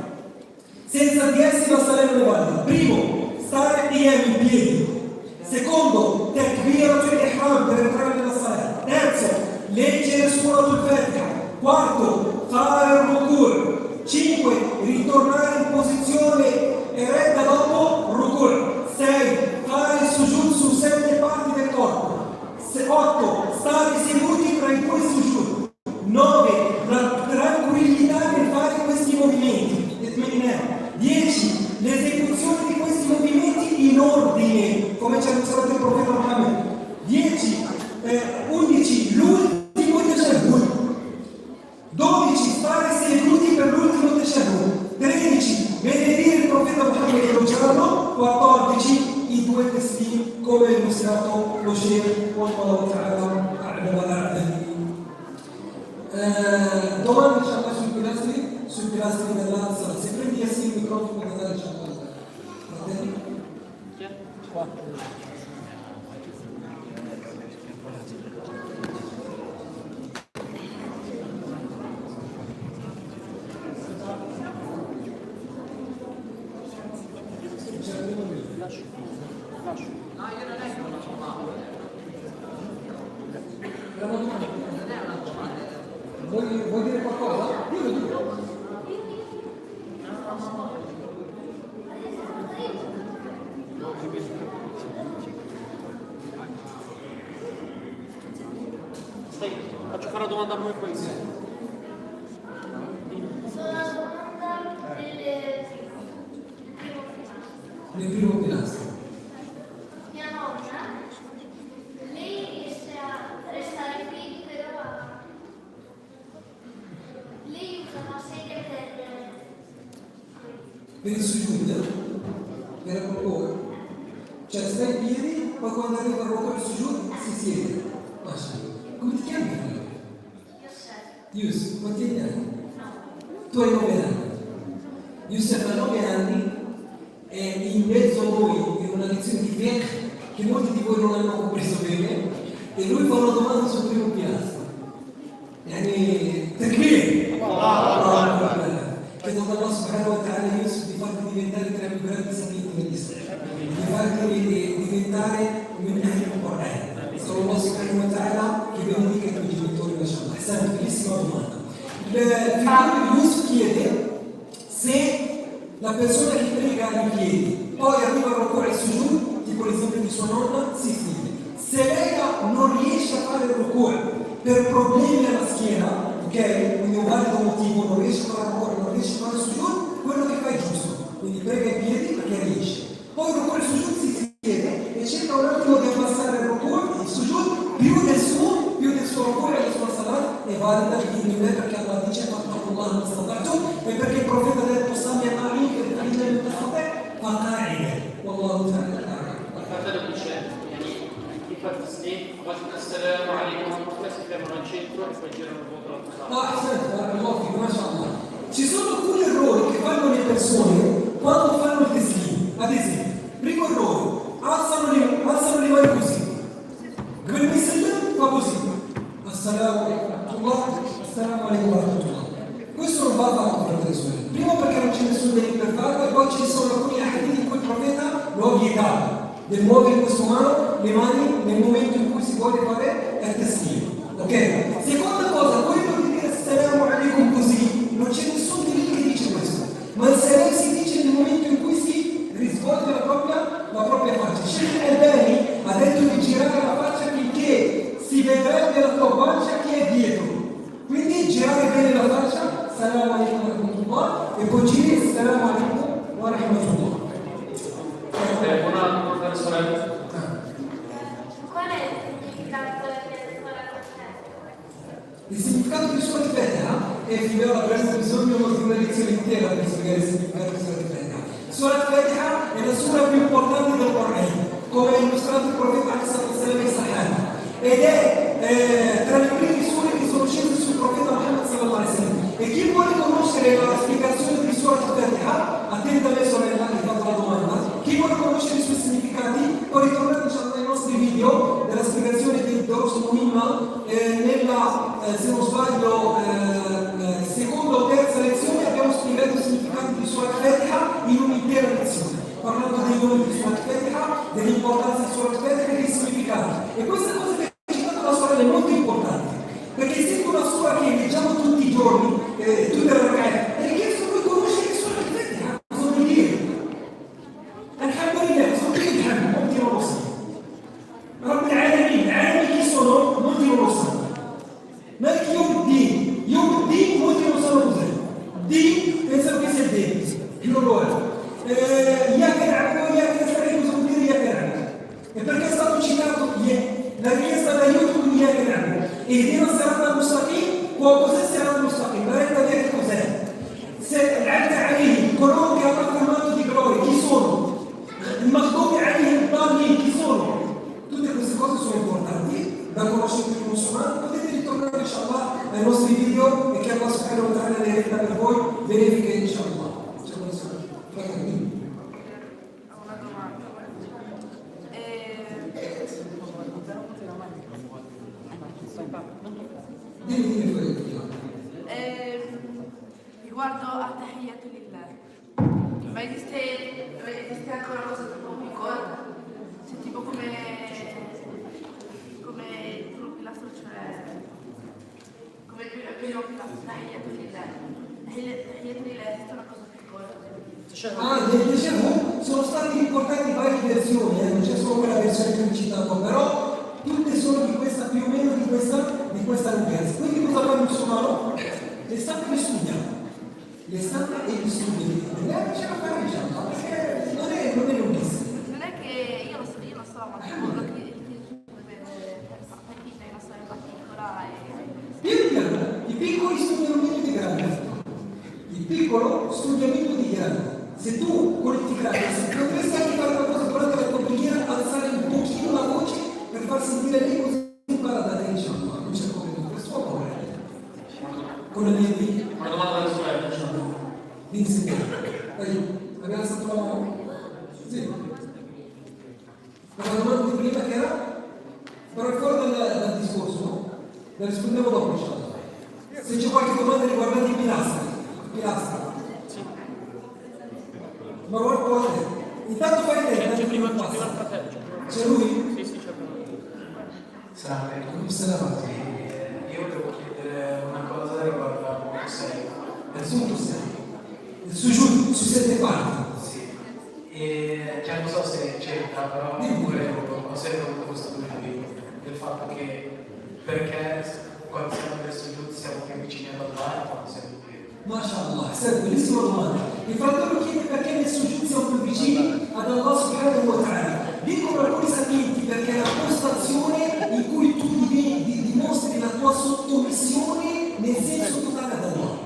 Senza di essi la salat non è valida. Primo, stare in piedi. Secondo, takbiratul ihram per entrare nella salat. Terzo, leggere suratul Fatiha. Quarto, fare il ruku'. 5. Ritornare in posizione eretta dopo ruku'. 6. Fare il sujud su 7 parti del corpo. 8. Stare seduti tra i due sujud. 9. La tranquillità nel fare questi movimenti. 10. L'esecuzione di questi movimenti in ordine, come ci ha insegnato il profeta Muhammad. 11. L'ultimo tashahhud. 12. Stare seduti per l'ultimo tashahhud. 13. Benedire il profeta Muhammad e elogiarlo. 14. I due testimoni come ha illustrato lo Sheikh Wallahu ta'ala a'lam wa a'lam. Domani inshallah sui pilastri dell'alza. Se prendi il microfono da dare inshallah. Vuoi dire qualcosa? Dillo. Faccio fare una domanda a voi poi. Sono la domanda Nel primo pilastro. mia nonna, lei riesce a restare in piedi, però lei usa una sedia Per il sujud, per il ruku'. Cioè stai in piedi, poi quando arriva il ruku' il sujud si siede. Come ti chiami? Yusuf, quanti anni hai? Tu hai 9 anni. Yusuf ha 9 anni e in mezzo a voi in una lezione di fiqh che molti di voi non hanno compreso bene e lui fa una domanda sul primo pilastro. Takbir! Chiedo da Allah subhanahu wa ta'ala Yusuf di farti diventare tra i più grandi sapienti diventare من أهل القرآن. نسأل الله سبحانه وتعالى che benedica i tuoi genitori, mashallah. Questa è una bellissima domanda. Il figlio di Yusuf chiede se la persona che prega in piedi poi arriva a ruku' e sujud, tipo l'esempio di sua nonna, si stende. Se lei non riesce a fare il ruku' per problemi alla schiena, ok? Quindi un valido motivo, non riesce a fare ruku', non riesce a fare sujud, quello che fa è giusto. Quindi prega in piedi perché riesce. Poi il ruku' e sujud si chiede e cerca un attimo di abbassare il ruku', il sujud, più del suo ruku' e la sua salat è valida di perché Allah dice fattakullah mastata'tum e perché il profeta ha detto sami amali che il figlio del profeta fa qa'ida. Wallahu ta'ala. Fratello dice, chi fa taslim, assalamu alaikum, si fermano al centro e poi girano il volto all'altro lato. Ci sono alcuni errori che fanno le persone quando fanno il taslim. Ad esempio, primo errore, alzano le mani così. Quel messaggio fa così. Assalamu alaikum wa rahmatullah. Questo non va fatto per le persone. Primo perché non c'è nessuno da per farlo e poi ci sono alcuni hadith in cui il profeta lo ha vietato. Del muovere in questo le mani nel momento in cui si vuole fare il taslim. Ok? Seconda cosa, quello di dire assalamu alaikum così, non c'è nessun diritto che dice questo. Ma il salam si dice nel momento in cui si risvolge la propria faccia. Sheikh al-Albani ha detto di girare la faccia finché si vedrebbe la tua faccia che è dietro. Quindi girare bene la faccia, assalamu alaikum wa rahmatullah, e poi giri assalamu alaikum wa rahmatullah. Una sorella. Qual è il significato della Il significato di Sura Al-Fatiha, e finora avremmo bisogno di una lezione intera per spiegare il significato di Sura Al-Fatiha. Sura Al-Fatiha è la sura più importante del Corano, come ha illustrato il profeta sallallahu alaihi wasallam, ed è tra le prime sure che sono scese sul profeta Muhammad sallallahu alaihi wasallam. E chi vuole conoscere la spiegazione di Sura Al-Fatiha, attenta a me sorella che fa la domanda, chi vuole conoscere i suoi significati, può ritornare ai nostri video della spiegazione del Dorso Muhimma nella, se non sbaglio, seconda o terza lezione abbiamo spiegato il significato di Sura Al-Fatiha in un'intera lezione, parlando dei nomi di Sura Al-Fatiha, dell'importanza di Sura Al-Fatiha e dei significati. E questa cosa che ha citato la sorella è molto importante, perché essendo una sura che leggiamo tutti i giorni, tutte le ragazze, è richiesto di conoscere Sura Al-Fatiha, cosa vuol dire? Alhamdulillah, cosa vuol dire? Molti non lo sanno. Rabbil Alamin, chi sono? Molti non lo sanno. Malik Yawm al-Din, molti non sanno cos'è. Din, pensano che sia il Din, non lo è. Iyyaka na'budu wa iyyaka nasta'in, cosa vuol dire Iyyaka na'budu? E perché è stato citato la richiesta d'aiuto di Iyyaka na'budu? E Dio sarà mustaqim, cos'è sarà mustaqim? La retta vera cos'è? Se l'alta alayhim, coloro che hanno affermato di gloria, chi sono? Il maghdubi alayhim dallin, chi sono? Tutte queste cose sono importanti da conoscere per il musulmano. Potete ritornare inshallah ai nostri video e che Allah subhanahu wa ta'ala le renda per voi, verifiche inshallah. Una domanda. Riguardo a Tahiyyatu Lillah, ma esiste anche una cosa tipo piccola? Cioè tipo come il pilastro, cioè come il primo pilastro, Tahiyyatu Lillah. Tahiyyatu Lillah esiste una cosa piccola? Nel Tashahhud sono stati riportati varie versioni, non c'è solo quella versione che ho citato, però tutte sono di questa, più o meno di questa lunghezza. Quindi cosa fa il musulmano? Le stampe le studia, le stampe e le studia, ce la fare diciamo, perché non è lunghissimo. Non è che io non so, ma quello che partita è una storia particolare. Piano, i piccoli studiano meglio di grandi. Il piccolo studia meglio di grandi. Se tu con il grandi, se potresti anche fare qualcosa durante la tua preghiera, alzare un pochino la voce per far sentire lei così impara da te, diciamo, non c'è problema, questo può correre. Con le mie Una domanda alla sorella, diciamo. l'insegnante. Abbiamo alzato la mano? Sì. La domanda di prima che era? Però è fuori dal discorso, no? La rispondiamo dopo, diciamo. Se c'è qualche domanda riguardante i pilastri. Ma guarda, intanto fai te, C'è prima il fratello. Salve. Salam. Io volevo chiedere una cosa riguardo al punto 6. Il sujud su 7 parti. Sì. E cioè, non so se c'entra, però comunque ho sempre avuto questo dubbio del fatto che perché quando siamo nel sujud siamo più vicini ad Allah e quando siamo qui. MashaAllah, questa bellissima domanda. Il fratello chiede perché nel sujud siamo più vicini ad Allah subhanahu wa ta'ala. Dicono alcuni sapienti perché è la postazione in cui tu dimostri la tua sottomissione nel senso totale ad Allah.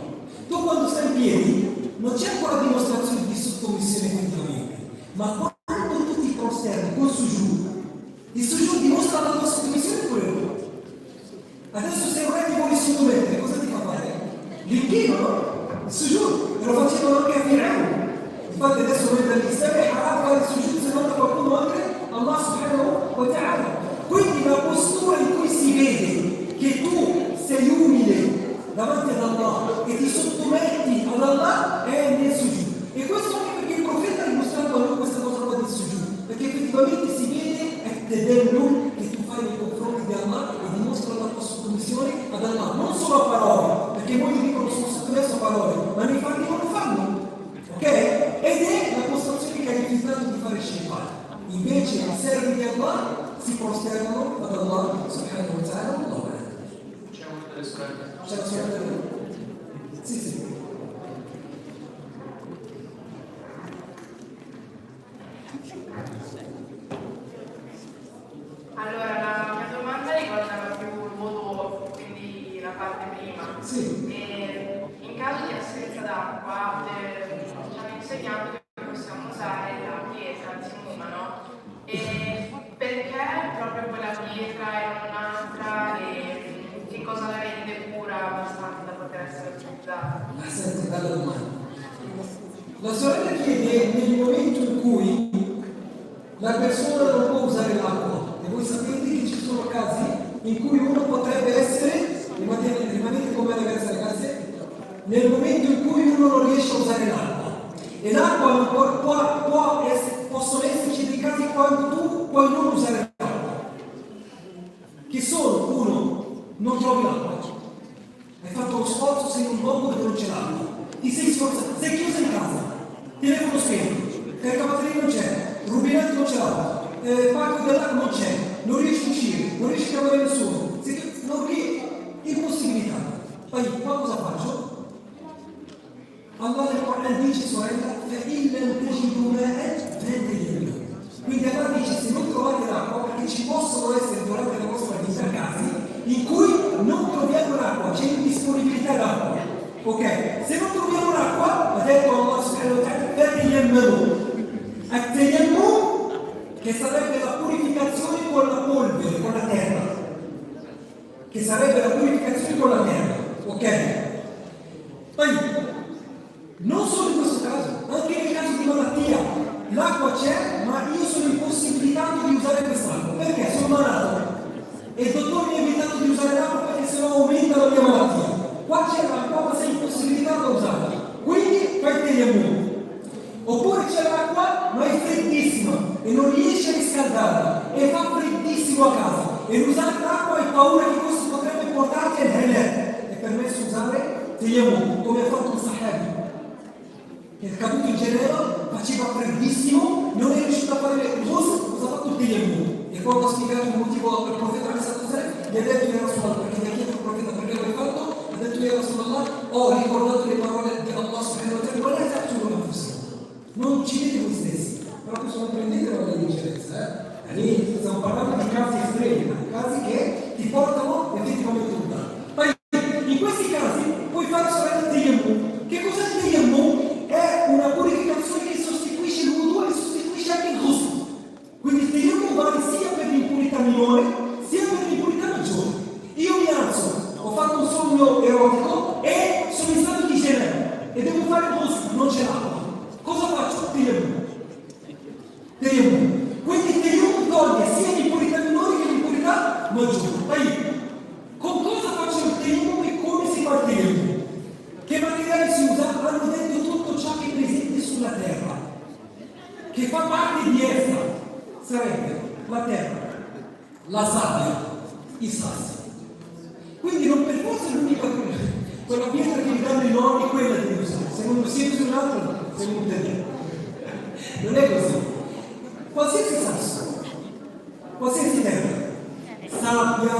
Tu quando stai in piedi non c'è ancora dimostrazione di sottomissione effettivamente, ma quando tu ti prosterni col il sujud dimostra la tua sottomissione pure no. Adesso se un re ti vuole sottomettere, cosa ti fa fare? L'impiego, no? Il sujud, e lo facevano anche a Fir'aun. Infatti adesso noi dall'Islam è haram fare il sujud se non da qualcuno oltre Allah subhanahu wa ta'ala. Quindi la postura in cui si vede che tu sei umile davanti ad Allah e ti sottometti ad Allah è nel sujud. E questo anche perché il profeta ha dimostrato a noi questa cosa qua del sujud, perché effettivamente si vede che tu fai nei confronti di Allah e dimostra la tua sottomissione ad Allah, non solo a parole, perché molti dicono sono sottomesso a parole, ma nei fatti non lo fanno, ok? Ed è la postazione che ha rifiutato di fare scelte. Invece i servi di Allah si prosternano ad Allah subhanahu wa ta'ala. C'è una delle sorelle. C'è la sorella? Sì. Allora, la mia domanda riguardava più il voto, quindi la parte prima. Sì. E in caso di assenza d'acqua, ci hanno insegnato che possiamo usare la pietra, il timuma, no? E perché proprio quella pietra e non un'altra? E che cosa la rende pura abbastanza da poter essere utilizzata? Senti, bella domanda. La sorella chiede nel momento in cui la persona non può usare l'acqua. E voi sapete che ci sono casi in cui uno potrebbe essere, rimanete come ragazze, nel momento in cui uno non riesce a usare l'acqua. E l'acqua possono esserci dei casi quando tu puoi non usare l'acqua. Che sono, uno, non trovi l'acqua. Hai fatto uno sforzo, sei in un luogo dove non c'è l'acqua. Ti sei sforzato, sei chiuso in casa, telefono spento, caricabatteria non c'è, rubinetto non c'è l'acqua. Pacco dell'acqua non c'è, non riesci a uscire, non riesci a chiamare nessuno, non riesci, impossibilità. Poi qua cosa faccio? Allah nel Corano dice, sorella, quindi Allah dice se non trovate l'acqua, perché ci possono essere durante la vostra vita casi in cui non troviamo l'acqua, c'è indisponibilità d'acqua. Ok? Se non troviamo l'acqua, ha detto Allah subhanahu wa ta'ala, che sarebbe la purificazione con la polvere, con la terra. Che sarebbe la purificazione con la terra. Ok? Poi, non solo in questo caso, anche nel caso di malattia, l'acqua c'è, ma io sono impossibilitato di usare quest'acqua. Perché? Sono malato. E il dottore mi ha invitato di usare l'acqua perché sennò aumenta la mia malattia. Qua c'è l'acqua, ma sei impossibilitato a usarla. Quindi fai il tayammum. Oppure c'è l'acqua, ma è freddissima e non riesci a riscaldarla e fa freddissimo a casa. E usare l'acqua hai paura che questo potrebbe portarti al halal. È permesso usare tayammum, come ha fatto un sahabi. Che è caduto in Geneva, faceva freddissimo, non è riuscito a fare il ghusl, cosa ha fatto il tayammum? E quando ha spiegato il motivo al profeta gli ha detto che era sulla, perché gli ha chiesto il profeta perché l'hai fatto, ha detto che era sulla, ho ricordato le parole di Allah subhanahu wa ta'ala, non è fatto una funzione. Non uccidete voi stessi, però questo non prendete la leggerezza, Lì stiamo parlando di casi estremi, casi che ti portano effettivamente lontano. Poi in questi casi puoi fare solamente tayammum. Che cos'è il tayammum? È una purificazione che sostituisce il wudu e sostituisce anche il ghusl. Quindi il tayammum vale sia per l'impurità minore sia per l'impurità maggiore. Io mi alzo, ho fatto un sogno erotico e sono in stato di genere e devo fare il ghusl, non c'è l'acqua. Cosa faccio? Tayammum. Quindi il tayammum toglie sia l'impurità minore che l'impurità maggiore. Poi, con cosa faccio il tayammum e come si fa il tayammum? Che materiale si usa? Hanno detto tutto ciò che è presente sulla terra, che fa parte di essa, sarebbe la terra, la sabbia, i sassi. Quindi non per forza è l'unica quella pietra che gli danno i nonni, quella devi usare. Se non si usa un'altra, sei un terreno. Non è così. Qualsiasi sasso, qualsiasi terra, sabbia,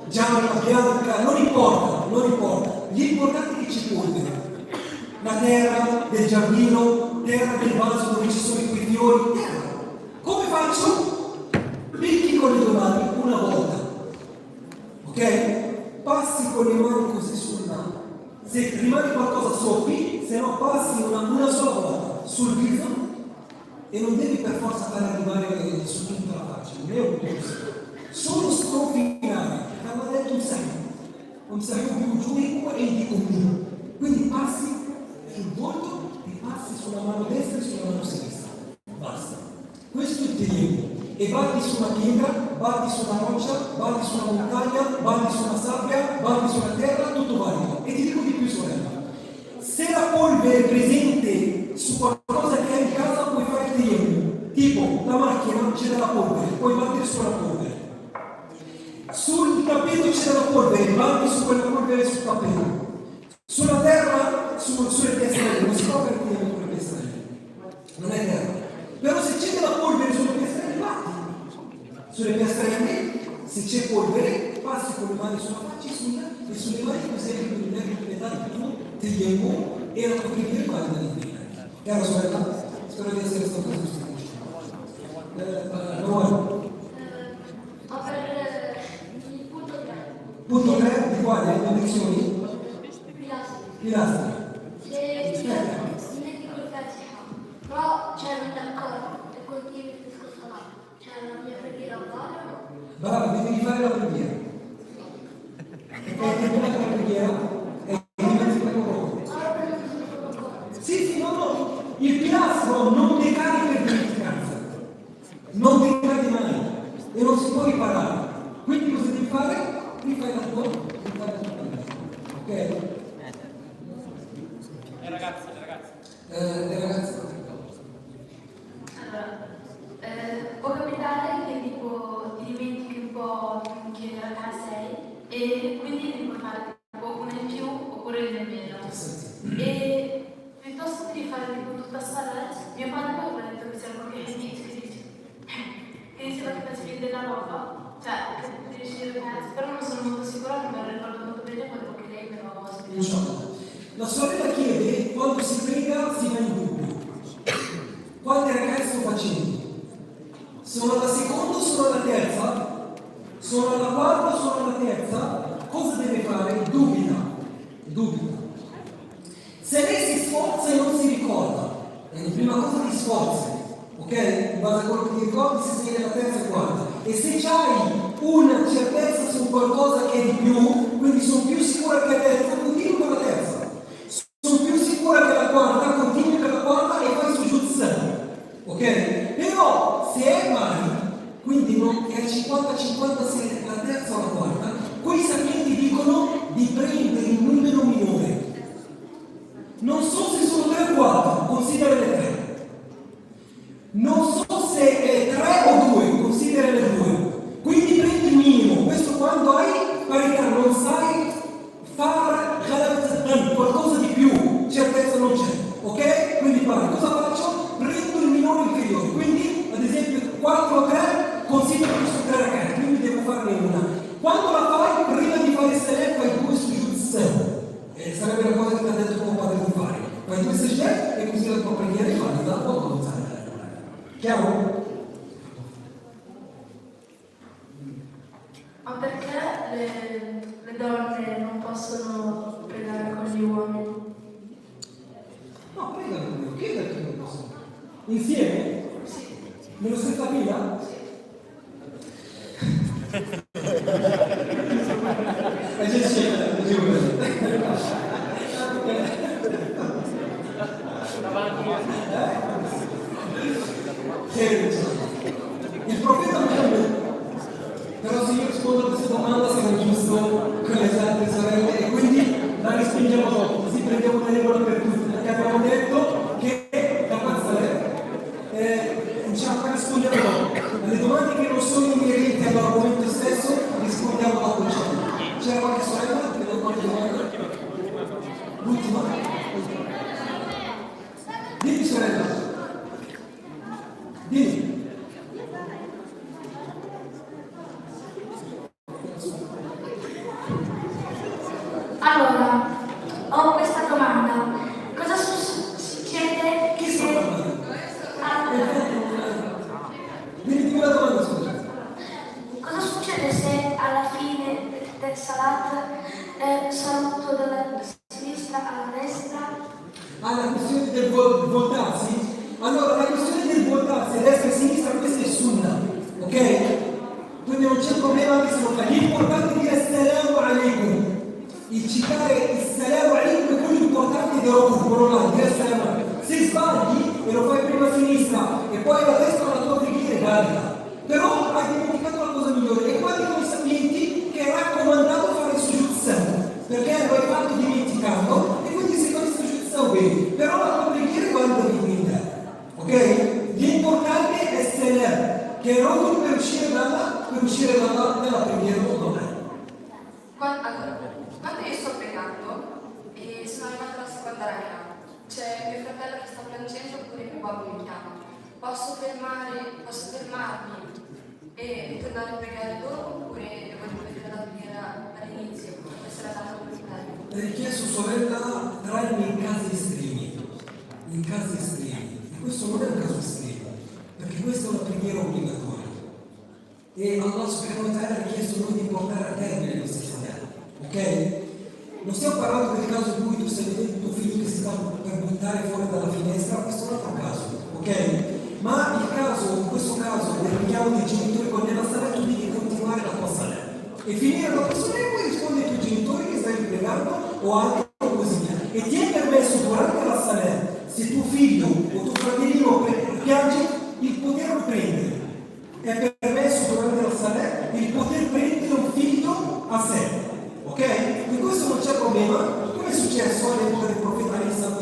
gialla, bianca, non importa, non importa. L'importante è che ci polvere. La terra del giardino, terra del vaso dove ci sono quei fiori, terra. Come faccio? Picchi con le tue mani una volta. Ok? Passi con le mani così sul naso. Se rimane qualcosa soffi, se no passi una sola volta sul viso e non devi per forza fare arrivare su tutta la faccia, non è un tosse. Solo strofinare, aveva detto un secco più giurico e di convino. Quindi passi sul volto e passi sulla mano destra e sulla mano sinistra. Basta. Questo è il tempo. E batti su una pietra, batti su una roccia, batti su una montagna, batti su una sabbia, batti sulla terra, tutto valido. E ti dico di più, sorella. Se la polvere è presente su qualcosa che hai in casa, puoi fare il tempo. Tipo, la macchina c'è della polvere, puoi battere sulla polvere. Sul tappeto c'è della polvere, batti su quella polvere sul tappeto. Sulla terra, sulle piastrelle, non si può fare il tempo con le piastrelle. Non è terra. Però se c'è della polvere sulle piastrelle, batti. Sulle piastrelle, se c'è polvere, passi con le mani sulla faccia e sulle mani così hai il metallo più tempo e la coprire il mani da l'infine. Chiaro, sorella? Spero di essere stato giusto. Il punto 3. Punto 3 di quale? Condizioni? Pilastri. Se in difficoltà però c'è un d'accordo e continui il discorso là. C'è la mia preghiera uguale. Bravo, devi fare la preghiera. E poi terminata la preghiera e diventi per loro. Sì, no. Il pilastro non decade per dimenticanza. Non decade mai. E non si può riparare. Quindi cosa devi fare? Rifai la tua preghiera. Ok? Le ragazze. Allora, può capitare che tipo ti dimentichi un po' che ragazza sei e quindi devi fare tipo una in più oppure una in meno. E piuttosto di fare tipo tutta sta letto, mio padre mi aveva detto che siamo che diceva che facevi della roba, cioè che dici ragazzi, però non sono molto sicura, non me lo ricordo molto bene quello che lei mi aveva spiegato. La sorella chiede quando si prega si va in dubbio. Quante ragazze sto facendo? Sono alla seconda o sono alla terza? Sono alla quarta o sono alla terza? Cosa deve fare? Dubita. Se lei si sforza e non si ricorda, è la prima cosa ti sforzi, ok? In base a quello che ti ricordi si segna la terza e quarta. E se hai una certezza su qualcosa che è di più, quindi sono più sicura che la terza, continui con la terza. Sono più sicura che la quarta, continui per la quarta e fai su giudiziario. Ok? Però se è pari, quindi non è 50-50 se la terza o la quarta, quei sapienti dicono di prendere il numero minore. Non so se sono 3 o 4, considera le 3. Non so se è 3 o 2, considera le 2. Quindi prendi il minimo. Questo quando hai parità, non sai fare qualcosa di più, certezza non c'è. Ok? Quindi pari. Cosa faccio? Prendo il minore inferiore. Quindi, ad esempio, 4 o 3, considera che sono 3 ragazzi, quindi devo farne una. Quando la fai, prima di fare stelle, fai 2 sujud. Sarebbe la cosa che ti ha detto tuo padre di fare. Fai 2 sujud e così la tua preghiera è valida o non sai. Chiaro? Ma perché le donne non possono pregare con gli uomini? No, prega lui, chiedere che non posso. Insieme? Sì. Nello stessa fila? Sì. È già scelta, giuro. Il profeta Muhammad, però se io rispondo a questa domanda sarà giusto con le altre sorelle e quindi la respingiamo dopo, così prendiamo una regola per tutti, perché abbiamo detto che da passare diciamo che rispondiamo dopo. Alle domande che non sono inerenti all'argomento stesso rispondiamo alla fine del salat saluto dalla sinistra alla destra. La questione del voltarsi? Allora, la questione del voltarsi a destra e a sinistra, questa è sunna, ok? Quindi non c'è problema anche se lo fai. L'importante è dire assalamu alaikum. Il citare il salamu alaikum è quello importante del Rukun, dire assalamu alaikum. Se sbagli e lo fai prima a sinistra e poi a destra, la tua preghiera è valida. Però hai dimenticato la cosa migliore, e qua dicono i sapienti che è raccomandato fare il sujud sahu, perché lo hai fatto dimenticando e quindi se fai il sujud sahu bene, però la tua preghiera è valida di te, ok? L'importante è salam, che è rotto per uscire dalla preghiera normale. Allora, quando io sto pregando e sono arrivata alla seconda ragazza, c'è mio fratello che sta piangendo oppure mio babbo mi chiama. Posso fermarmi e tornare a pregare dopo oppure devo ripetere la preghiera all'inizio? Questa è la cosa più bella. È richiesto, sorella, tranne in casi estremi. In casi estremi. E questo non è un caso estremo, perché questa è una preghiera obbligatoria. E Allah subhanahu wa ta'ala ha richiesto noi di portare a termine le nostre salate. Ok? Non stiamo parlando del caso in cui tu stai vedendo tuo figlio che si sta per buttare fuori dalla finestra, questo è un altro caso, ok? Ma il caso, in questo caso, del richiamo dei genitori con nella sala, tu devi continuare la tua sala e finire la tua sala e poi rispondere ai tuoi genitori che stai pregando o anche così via. E ti è permesso durante la sala, se tuo figlio o tuo fratellino piange, il poterlo prendere. È permesso durante la sala il poter prendere un figlio a sé. Ok? In questo non c'è problema, come è successo all'epoca del profeta Alessandro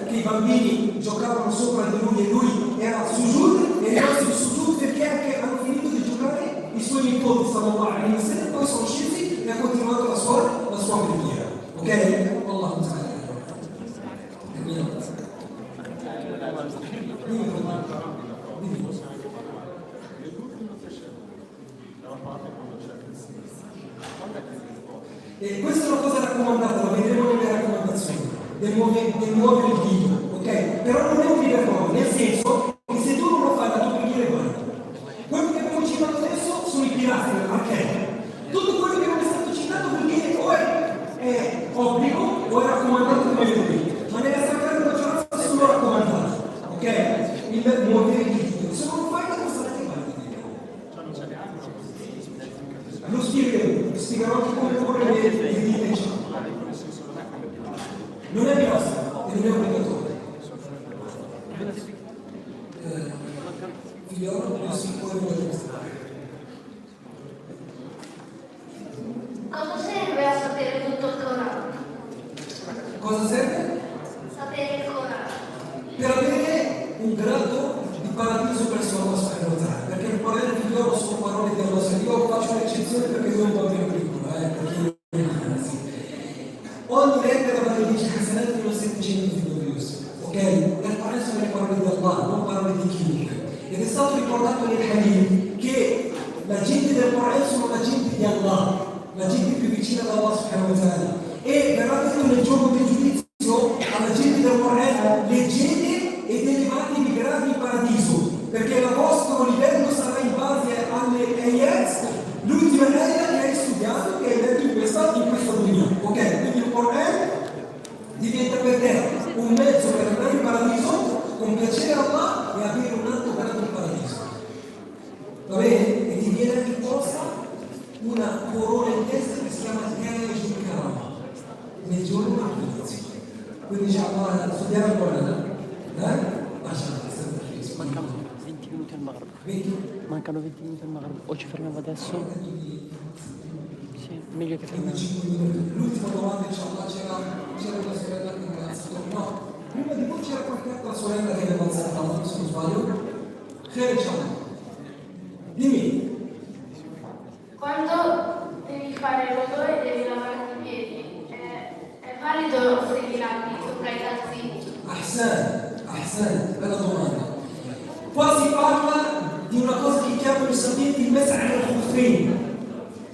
che i bambini giocavano sopra di lui e lui era sujud e era sujud perché anche hanno finito di giocare i suoi nipoti stavano là e poi sono scesi e ha continuato la sua preghiera. Ok? Allah e questa è una cosa raccomandata, la vedremo nelle raccomandazioni del muovere il dito, ok? Però non è obbligatorio, nel senso che se tu non lo fai la tua preghiera è valida. Quello che abbiamo citato adesso sono i pilastri, ok? Tutto quello che non è stato citato perché o è obbligo o è raccomandato come vedete, ma nella stragrande maggioranza sono raccomandati, ok? Il muovere il dito, se non lo fai non sarete validi. Lo spiegherò anche come porre le dita in cielo. Non è pilastro e non è obbligatorio. Figliolo, non si può dimostrare. Cosa serve a sapere tutto il Corano? Cosa serve? Sapere il Corano. Per avere un grado di paradiso presso Allah subhanahu wa ta'ala, perché il Corano e figliolo sono parole di Allah. Io faccio un'eccezione perché lui è un bambino piccolo, perché ogni lettera vale 10 hasanat fino a 700 di glorioso, ok? Le parole sono le parole di Allah, non parole di chiunque. Ed è stato ricordato nel hadith che la gente del Corano sono la gente di Allah, la gente più vicina ad Allah subhanahu wa ta'ala. E verrà detto nel giorno del giudizio alla gente del Corano: leggete ed elevatevi gradi in paradiso, perché il vostro livello sarà in base alle ayat, l'ultima ayat che hai studiato, che hai letto in questa dunia. Ok? Quindi il Corano diventa per te un mezzo per andare in paradiso, compiacere Allah e avere un alto grado di paradiso. Va bene? E ti viene anche posta una corona in testa che si chiama Taj al-Karama nel giorno della giudizio. Quindi diciamo, studiamo il Corano. Mancano 20 minuti al Maghrib. 20? Mancano 20 minuti al Maghrib. O ci fermiamo adesso? Sì, meglio che fermiamo. L'ultima domanda, inshallah, c'era una sorella che mi ha alzato. No, prima di voi c'era qualche altra sorella che mi ha alzato, se non sbaglio. Che diciamo? Dimmi. Quando devi fare l'odore devi lavare i piedi, è valido seguire sopra i calzini? Ahsan, bella domanda. Qua si parla di una cosa che chiamano i sapienti il mes'al al-khuffayn,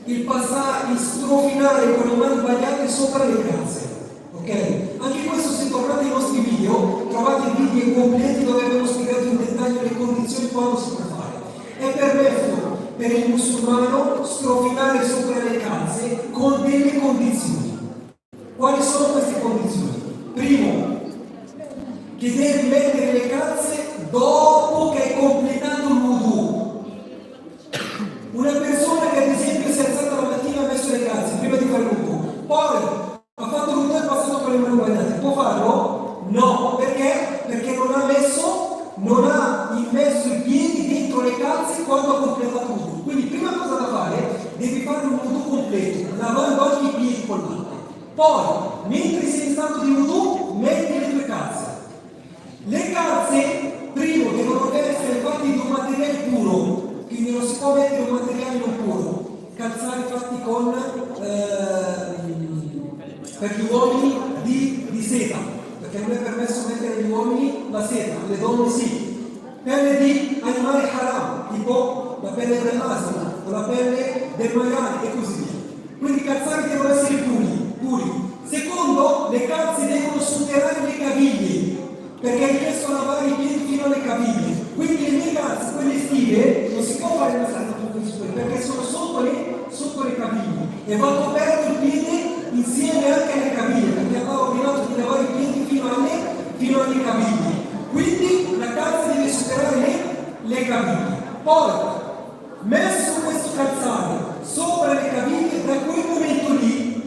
il passare, il strofinare con le mani bagnate sopra le calze. Ok? Anche questo, se tornate ai nostri video, trovate video completi dove abbiamo spiegato in dettaglio le condizioni quando si può fare. È permesso per il musulmano strofinare sopra condizioni. Quali sono queste condizioni? Primo, che devi mettere le calze dopo che hai completato il wudu. Una persona che ad esempio si è alzata la mattina e ha messo le calze prima di fare il wudu, poi ha fatto il wudu e è passato con le mani bagnate, può farlo? No, perché? Perché non ha immesso i piedi dentro le calze quando ha completato il wudu. Quindi prima cosa da fare, devi fare un wudu completo, lavando anche i piedi con l'acqua. Poi, mentre sei in stato di wudu, metti le tue calze. Le calze, primo, devono essere fatte di un materiale puro, quindi non si può mettere un materiale non puro. Calzari fatti con, per gli uomini di seta, perché non è permesso mettere agli uomini la seta, le donne sì. Pelle di animali haram, tipo la pelle dell'asino o la pelle del maiale e così via. Quindi i calzari devono essere puri. Secondo, le calze devono sotterrare le caviglie, perché hai chiesto a lavare i piedi fino alle caviglie. Quindi le mie calze, quelle estive, non si può fare una salta perché sono sotto le caviglie e va coperto il piede insieme anche alle caviglie, perché avevo ordinato di lavare i piedi fino alle caviglie. Quindi la calza deve superare le caviglie. Poi, messo questo calzare sopra le caviglie, da quel momento lì,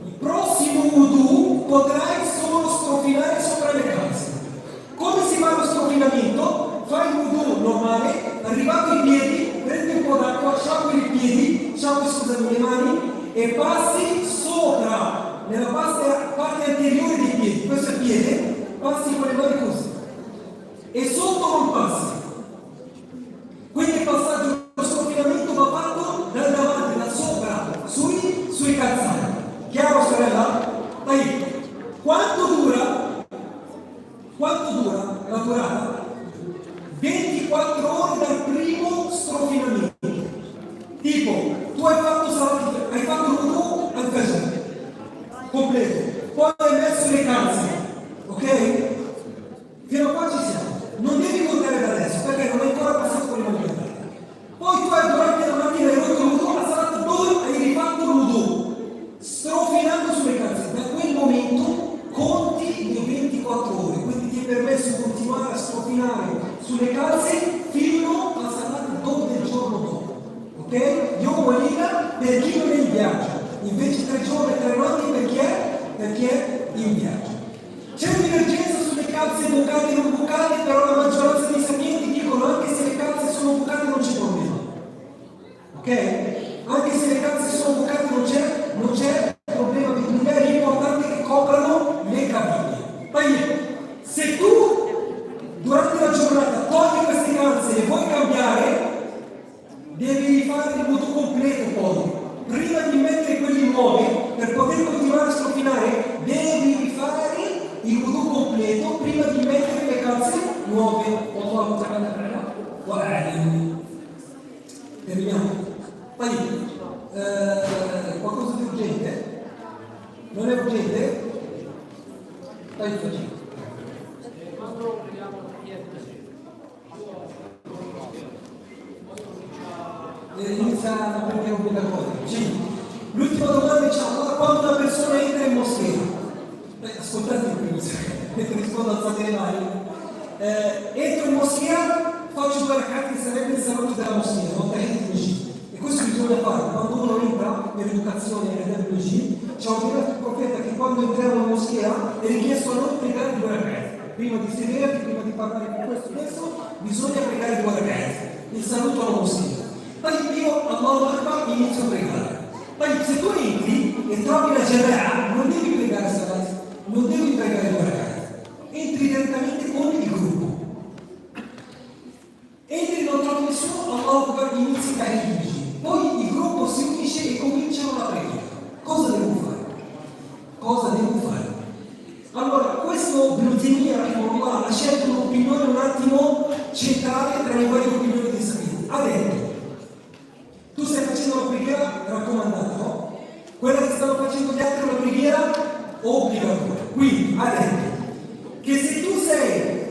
il prossimo wudu potrai solo strofinare sopra le calze. Come si fa lo strofinamento? Fai il wudu normale, arrivato ai piedi, prendi un po' d'acqua, sciacqui le mani e passi sopra, nella parte anteriore dei piedi, questo è il piede, passi con le mani così. E sotto non passi. Quindi il passaggio, lo strofinamento va fatto dal davanti, da sopra, sui calzari. Chiaro, sorella? Dai, quanto dura la durata? 24 ore dal primo strofinamento. Tipo, tu hai fatto il wudu al fajr completo, poi hai messo le calze, ok? Fino a qua ci siamo. Non devi contare da adesso, perché non hai ancora passato con le mani. Poi tu hai durante la mattina hai rotto il wudu, a salat dove hai rifatto il wudu, strofinando sulle calze. Da quel momento conti le 24 ore, quindi ti è permesso di continuare a strofinare sulle calze fino a salat dopo del giorno dopo. Ok? Yom Walina per chi non è in viaggio, invece 3 giorni e 3 notti per chi è in viaggio. C'è un'emergenza sulle calze bucate e non bucate, però la maggioranza dei sapienti dicono anche se le calze sono bucate non c'è problema. Ok? Anche se le calze sono bucate non c'è problema di problema, è importante che coprano le caviglie. Poi, se tu durante la giornata togli queste calze e vuoi cambiare, devi fare il wudu completo poi. Prima di mettere quelli nuovi, per poter continuare a strofinare, devi fare il wudu completo prima di mettere le calze nuove. Terminiamo. Poi, qualcosa di urgente? Non è urgente? Dai, facciamo. Inizia a prendere un po' da cosa. Sì. L'ultima domanda è quando una persona entra in moschea. Ascoltate il primo, mentre rispondo, alzate le mani. Entro in moschea, faccio 2 rak'at che sarebbe il saluto della moschea, non tahiyyat. E questo bisogna fare quando uno entra per educazione e pedagogia. Ci ha ordinato il profeta che quando entriamo in moschea è richiesto a noi pregare 2 rak'at. Prima di sederti, prima di parlare con questo bisogna pregare 2 rak'at. Il saluto alla moschea. Poi io, Allahu Akbar, inizio a pregare. Poi se tu entri e trovi la Jama'a, non devi pregare salat, non devi pregare 2 rak'at. Entri direttamente con il gruppo. Entri, non trovi nessuno, Allahu Akbar, inizia a tahiyyat. Poi il gruppo si unisce e cominciano la preghiera. Cosa devo fare? Allora, questo Ibn Taymiyyah ha scelto un'opinione un attimo centrale tra le varie opinioni dei sapienti. Ha detto, tu stai facendo una preghiera raccomandata, no? Quella che stanno facendo gli altri è una preghiera obbligatoria. Quindi ha detto che se tu sei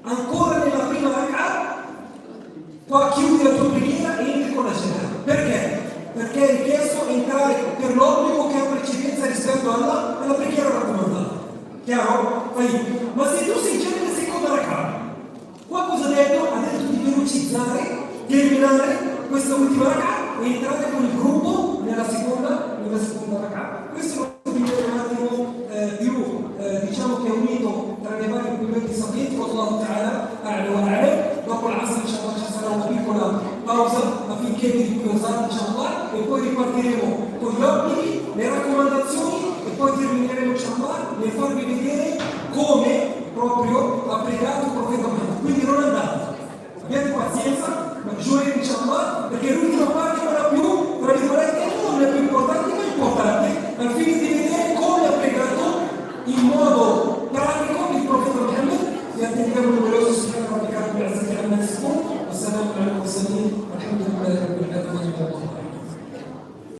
ancora nella prima rak'ah, poi chiudi la tua preghiera e entri con la Jama'a. Perché? Perché è adesso entrare per l'obbligo che ha precedenza rispetto alla preghiera raccomandata. Chiaro? Ma se tu sei già nella seconda raka, qua cosa ha detto? Ha detto di velocizzare, terminare questa ultima raka e entrare con il gruppo nella seconda raka. Questo è un attimo più, diciamo che è unito tra le varie opinioni sapienti, Allahu Ta'ala, dopo l'asr inshallah ci sarà una piccola pausa affinché vi riposate inshallah e poi ripartiremo con gli obblighi, le raccomandazioni e poi termineremo inshallah nel farvi vedere come proprio ha pregato il profeta Muhammad. Quindi non andate, abbiate pazienza, ma giovedì